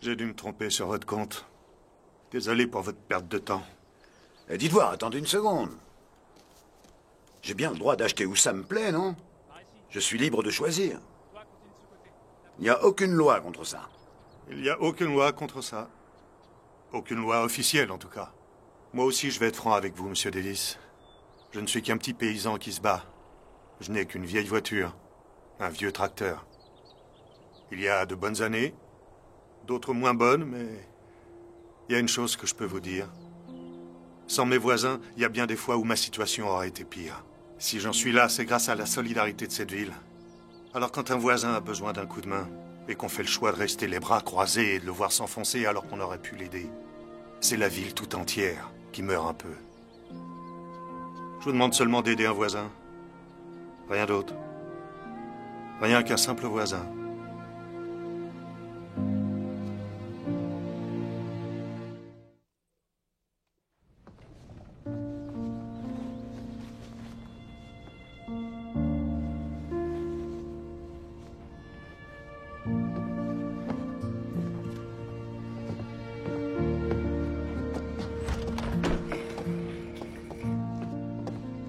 J'ai dû me tromper sur votre compte. Désolé pour votre perte de temps. Et dites voir, attendez une seconde. J'ai bien le droit d'acheter où ça me plaît, non? Je suis libre de choisir. Il n'y a aucune loi contre ça. Il n'y a aucune loi contre ça. Aucune loi officielle, en tout cas. Moi aussi, je vais être franc avec vous, Monsieur Davis. Je ne suis qu'un petit paysan qui se bat. Je n'ai qu'une vieille voiture, un vieux tracteur. Il y a de bonnes années, d'autres moins bonnes, mais il y a une chose que je peux vous dire. Sans mes voisins, il y a bien des fois où ma situation aurait été pire. Si j'en suis là, c'est grâce à la solidarité de cette ville. Alors quand un voisin a besoin d'un coup de main, et qu'on fait le choix de rester les bras croisés et de le voir s'enfoncer alors qu'on aurait pu l'aider, c'est la ville tout entière qui meurt un peu. Je vous demande seulement d'aider un voisin. Rien d'autre. Rien qu'un simple voisin.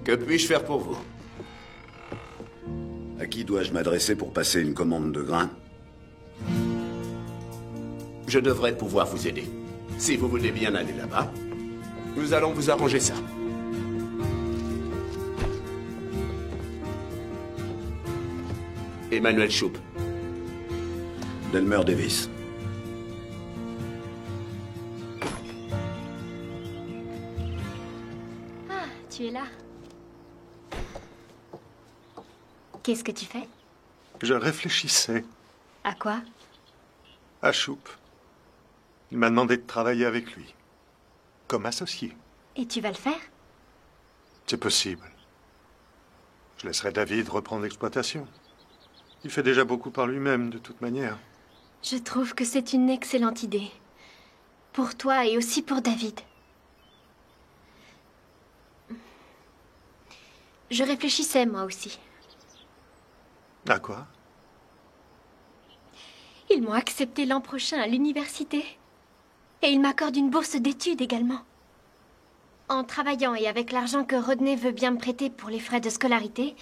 Que puis-je faire pour vous? À qui dois-je m'adresser pour passer une commande de grains? Je devrais pouvoir vous aider. Si vous voulez bien aller là-bas, nous allons vous arranger ça. Emmanuel Choup. Delmer Davis. Ah, tu es là. Qu'est-ce que tu fais? Je réfléchissais À quoi? à Choup. Il m'a demandé de travailler avec lui, comme associé. Et tu vas le faire? C'est possible. Je laisserai David reprendre l'exploitation. Il fait déjà beaucoup par lui-même, de toute manière. Je trouve que c'est une excellente idée. Pour toi et aussi pour David. Je réfléchissais, moi aussi. À quoi? Ils m'ont accepté l'an prochain à l'université. Et ils m'accordent une bourse d'études également. En travaillant et avec l'argent que Rodney veut bien me prêter pour les frais de scolarité,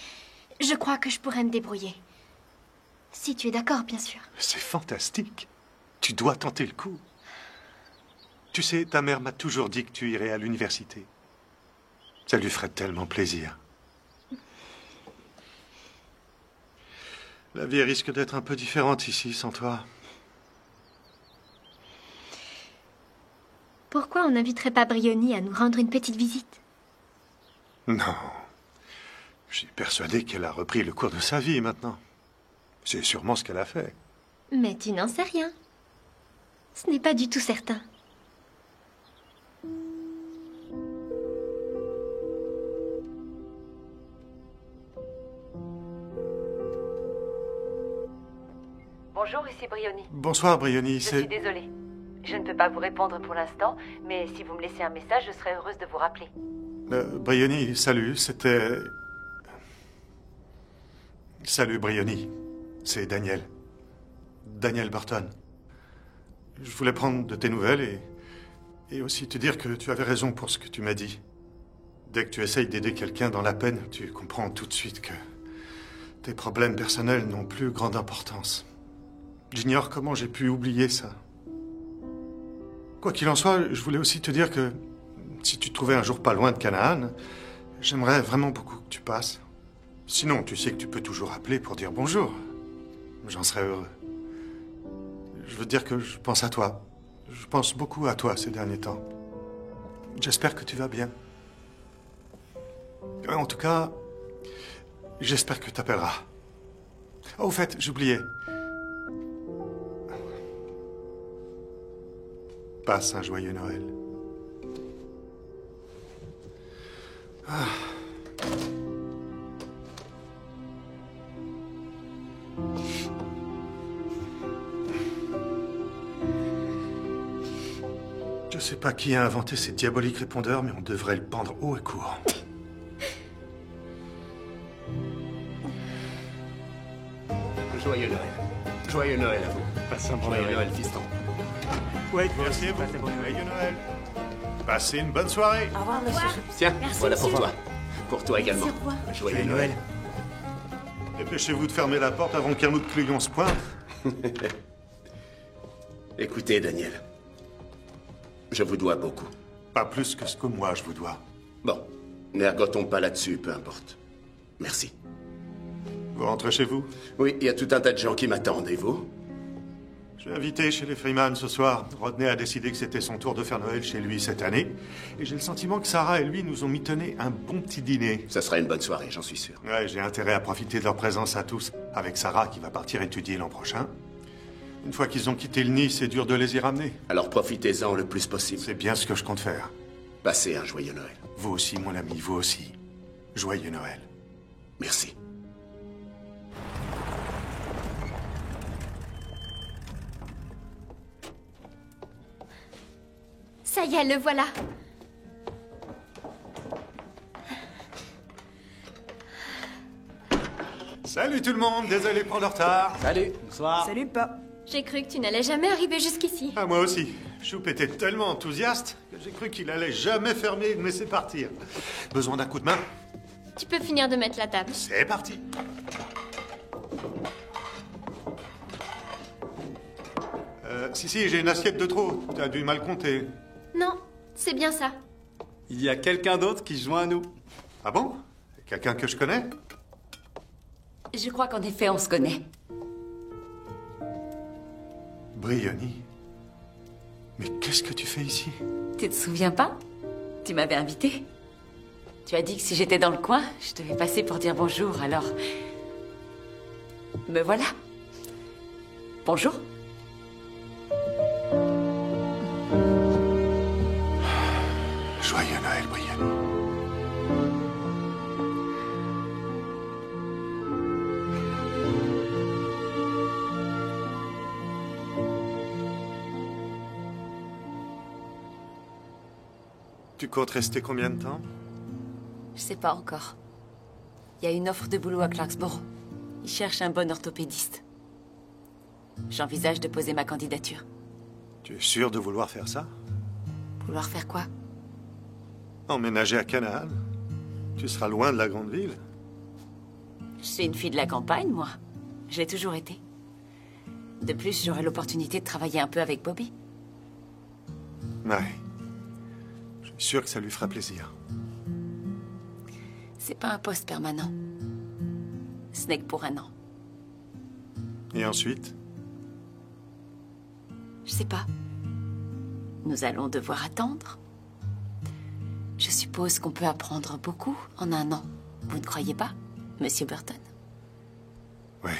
je crois que je pourrais me débrouiller. Si tu es d'accord, bien sûr. C'est fantastique. Tu dois tenter le coup. Tu sais, ta mère m'a toujours dit que tu irais à l'université. Ça lui ferait tellement plaisir. La vie risque d'être un peu différente ici, sans toi. Pourquoi on n'inviterait pas Briony à nous rendre une petite visite? Non. Je suis persuadé qu'elle a repris le cours de sa vie maintenant. C'est sûrement ce qu'elle a fait. Mais tu n'en sais rien. Ce n'est pas du tout certain. Bonjour, ici Briony. Bonsoir, Briony. Je suis désolée. Je ne peux pas vous répondre pour l'instant, mais si vous me laissez un message, je serai heureuse de vous rappeler. Briony, salut, c'était... Salut, Briony. C'est Daniel. Daniel Burton. Je voulais prendre de tes nouvelles et aussi te dire que tu avais raison pour ce que tu m'as dit. Dès que tu essayes d'aider quelqu'un dans la peine, tu comprends tout de suite que tes problèmes personnels n'ont plus grande importance. J'ignore comment j'ai pu oublier ça. Quoi qu'il en soit, je voulais aussi te dire que si tu te trouvais un jour pas loin de Canaan, j'aimerais vraiment beaucoup que tu passes. Sinon, tu sais que tu peux toujours appeler pour dire bonjour. J'en serais heureux. Je veux dire que je pense à toi. Je pense beaucoup à toi ces derniers temps. J'espère que tu vas bien. En tout cas, j'espère que tu appelleras. Oh, au fait, j'oubliais. Passe un joyeux Noël. Ah. sais pas qui a inventé ces diaboliques répondeurs, mais on devrait le pendre haut et court. Joyeux Noël. Joyeux Noël à vous. Passez un bon Joyeux Noël. Noël, fiston. Oui, merci à vous. Joyeux Noël. Passez une bonne soirée. Au revoir, monsieur. Tiens, Merci, voilà pour monsieur. toi. Pour toi également. Merci, au revoir. Joyeux Noël. Dépêchez-vous de fermer la porte avant qu'un autre client se pointe. Écoutez, Daniel. Je vous dois beaucoup. Pas plus que ce que moi je vous dois. Bon, n'ergotons pas là-dessus, peu importe. Merci. Vous rentrez chez vous? Oui, il y a tout un tas de gens qui m'attendent, et vous? Je suis invité chez les Freeman ce soir. Rodney a décidé que c'était son tour de faire Noël chez lui cette année. Et j'ai le sentiment que Sarah et lui nous ont mitonné un bon petit dîner. Ça sera une bonne soirée, j'en suis sûr. Ouais, j'ai intérêt à profiter de leur présence à tous. Avec Sarah qui va partir étudier l'an prochain. Une fois qu'ils ont quitté le nid, c'est dur de les y ramener. Alors profitez-en le plus possible. C'est bien ce que je compte faire. Passez un joyeux Noël. Vous aussi, mon ami, vous aussi. Joyeux Noël. Merci. Ça y est, le voilà. Salut tout le monde, désolé pour le retard. Salut. Bonsoir. Salut, pas. J'ai cru que tu n'allais jamais arriver jusqu'ici. Ah, moi aussi. Choup était tellement enthousiaste que j'ai cru qu'il allait jamais fermer et me laisser partir. Besoin d'un coup de main? Tu peux finir de mettre la table. C'est parti. Si, j'ai une assiette de trop. T'as dû mal compter. Non, c'est bien ça. Il y a quelqu'un d'autre qui se joint à nous. Ah bon? Quelqu'un que je connais? Je crois qu'en effet, on se connaît. Briony. Mais qu'est-ce que tu fais ici? Tu te souviens pas? Tu m'avais invité. Tu as dit que si j'étais dans le coin, je devais passer pour dire bonjour, alors... Me voilà. Bonjour. Joyeux Noël, Briony. Tu comptes rester combien de temps? Je sais pas encore. Il y a une offre de boulot à Clarksboro. Ils cherchent un bon orthopédiste. J'envisage de poser ma candidature. Tu es sûr de vouloir faire ça? Vouloir faire quoi? Emménager à Canaan? Tu seras loin de la grande ville. Je suis une fille de la campagne, moi. Je l'ai toujours été. De plus, j'aurai l'opportunité de travailler un peu avec Bobby. Ouais. Je suis sûr que ça lui fera plaisir. C'est pas un poste permanent. Ce n'est que pour un an. Et ensuite? Je sais pas. Nous allons devoir attendre. Je suppose qu'on peut apprendre beaucoup en un an. Vous ne croyez pas, Monsieur Burton? Oui.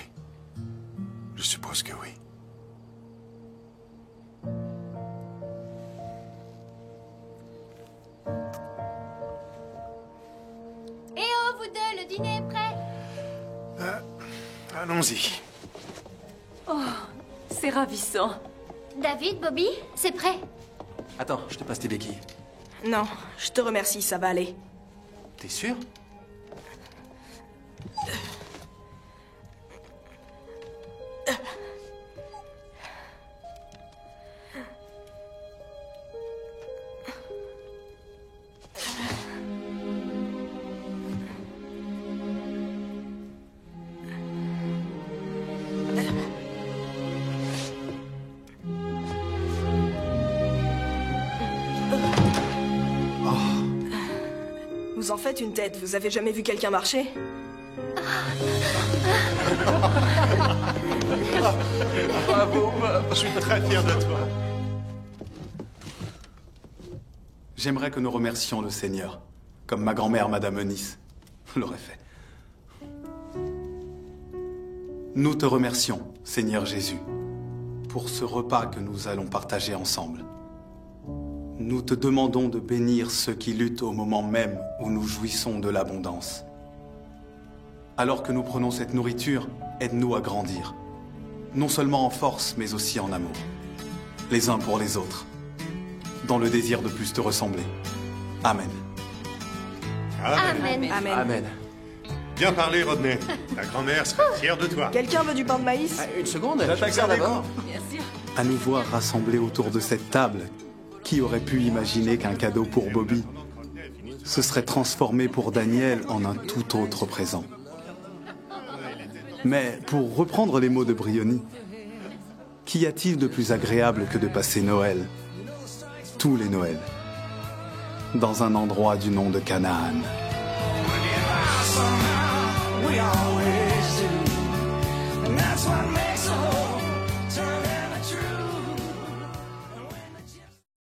Je suppose que oui. Eh oh, vous deux, le dîner est prêt. Allons-y. Oh, c'est ravissant. David, Bobby, c'est prêt. Attends, je te passe tes béquilles. Non, je te remercie, ça va aller. T'es sûr? Vous en faites une tête, vous avez jamais vu quelqu'un marcher? Bravo, je suis très fier de toi. J'aimerais que nous remercions le Seigneur, comme ma grand-mère, Madame Eunice, l'aurait fait. Nous te remercions, Seigneur Jésus, pour ce repas que nous allons partager ensemble. Nous te demandons de bénir ceux qui luttent au moment même où nous jouissons de l'abondance. Alors que nous prenons cette nourriture, aide-nous à grandir, non seulement en force, mais aussi en amour, les uns pour les autres. dans le désir de plus te ressembler. Amen. Amen. Amen. Bien parlé, Rodney. Ta grand-mère serait fière de toi. Quelqu'un veut du pain de maïs? Une seconde, je J'attaque vais faire d'abord. Bien sûr. À nous voir rassemblés autour de cette table, qui aurait pu imaginer qu'un cadeau pour Bobby se serait transformé pour Daniel en un tout autre présent. Mais pour reprendre les mots de Briony, qu'y a-t-il de plus agréable que de passer Noël, tous les Noëls, dans un endroit du nom de Canaan? We always do, and that's what makes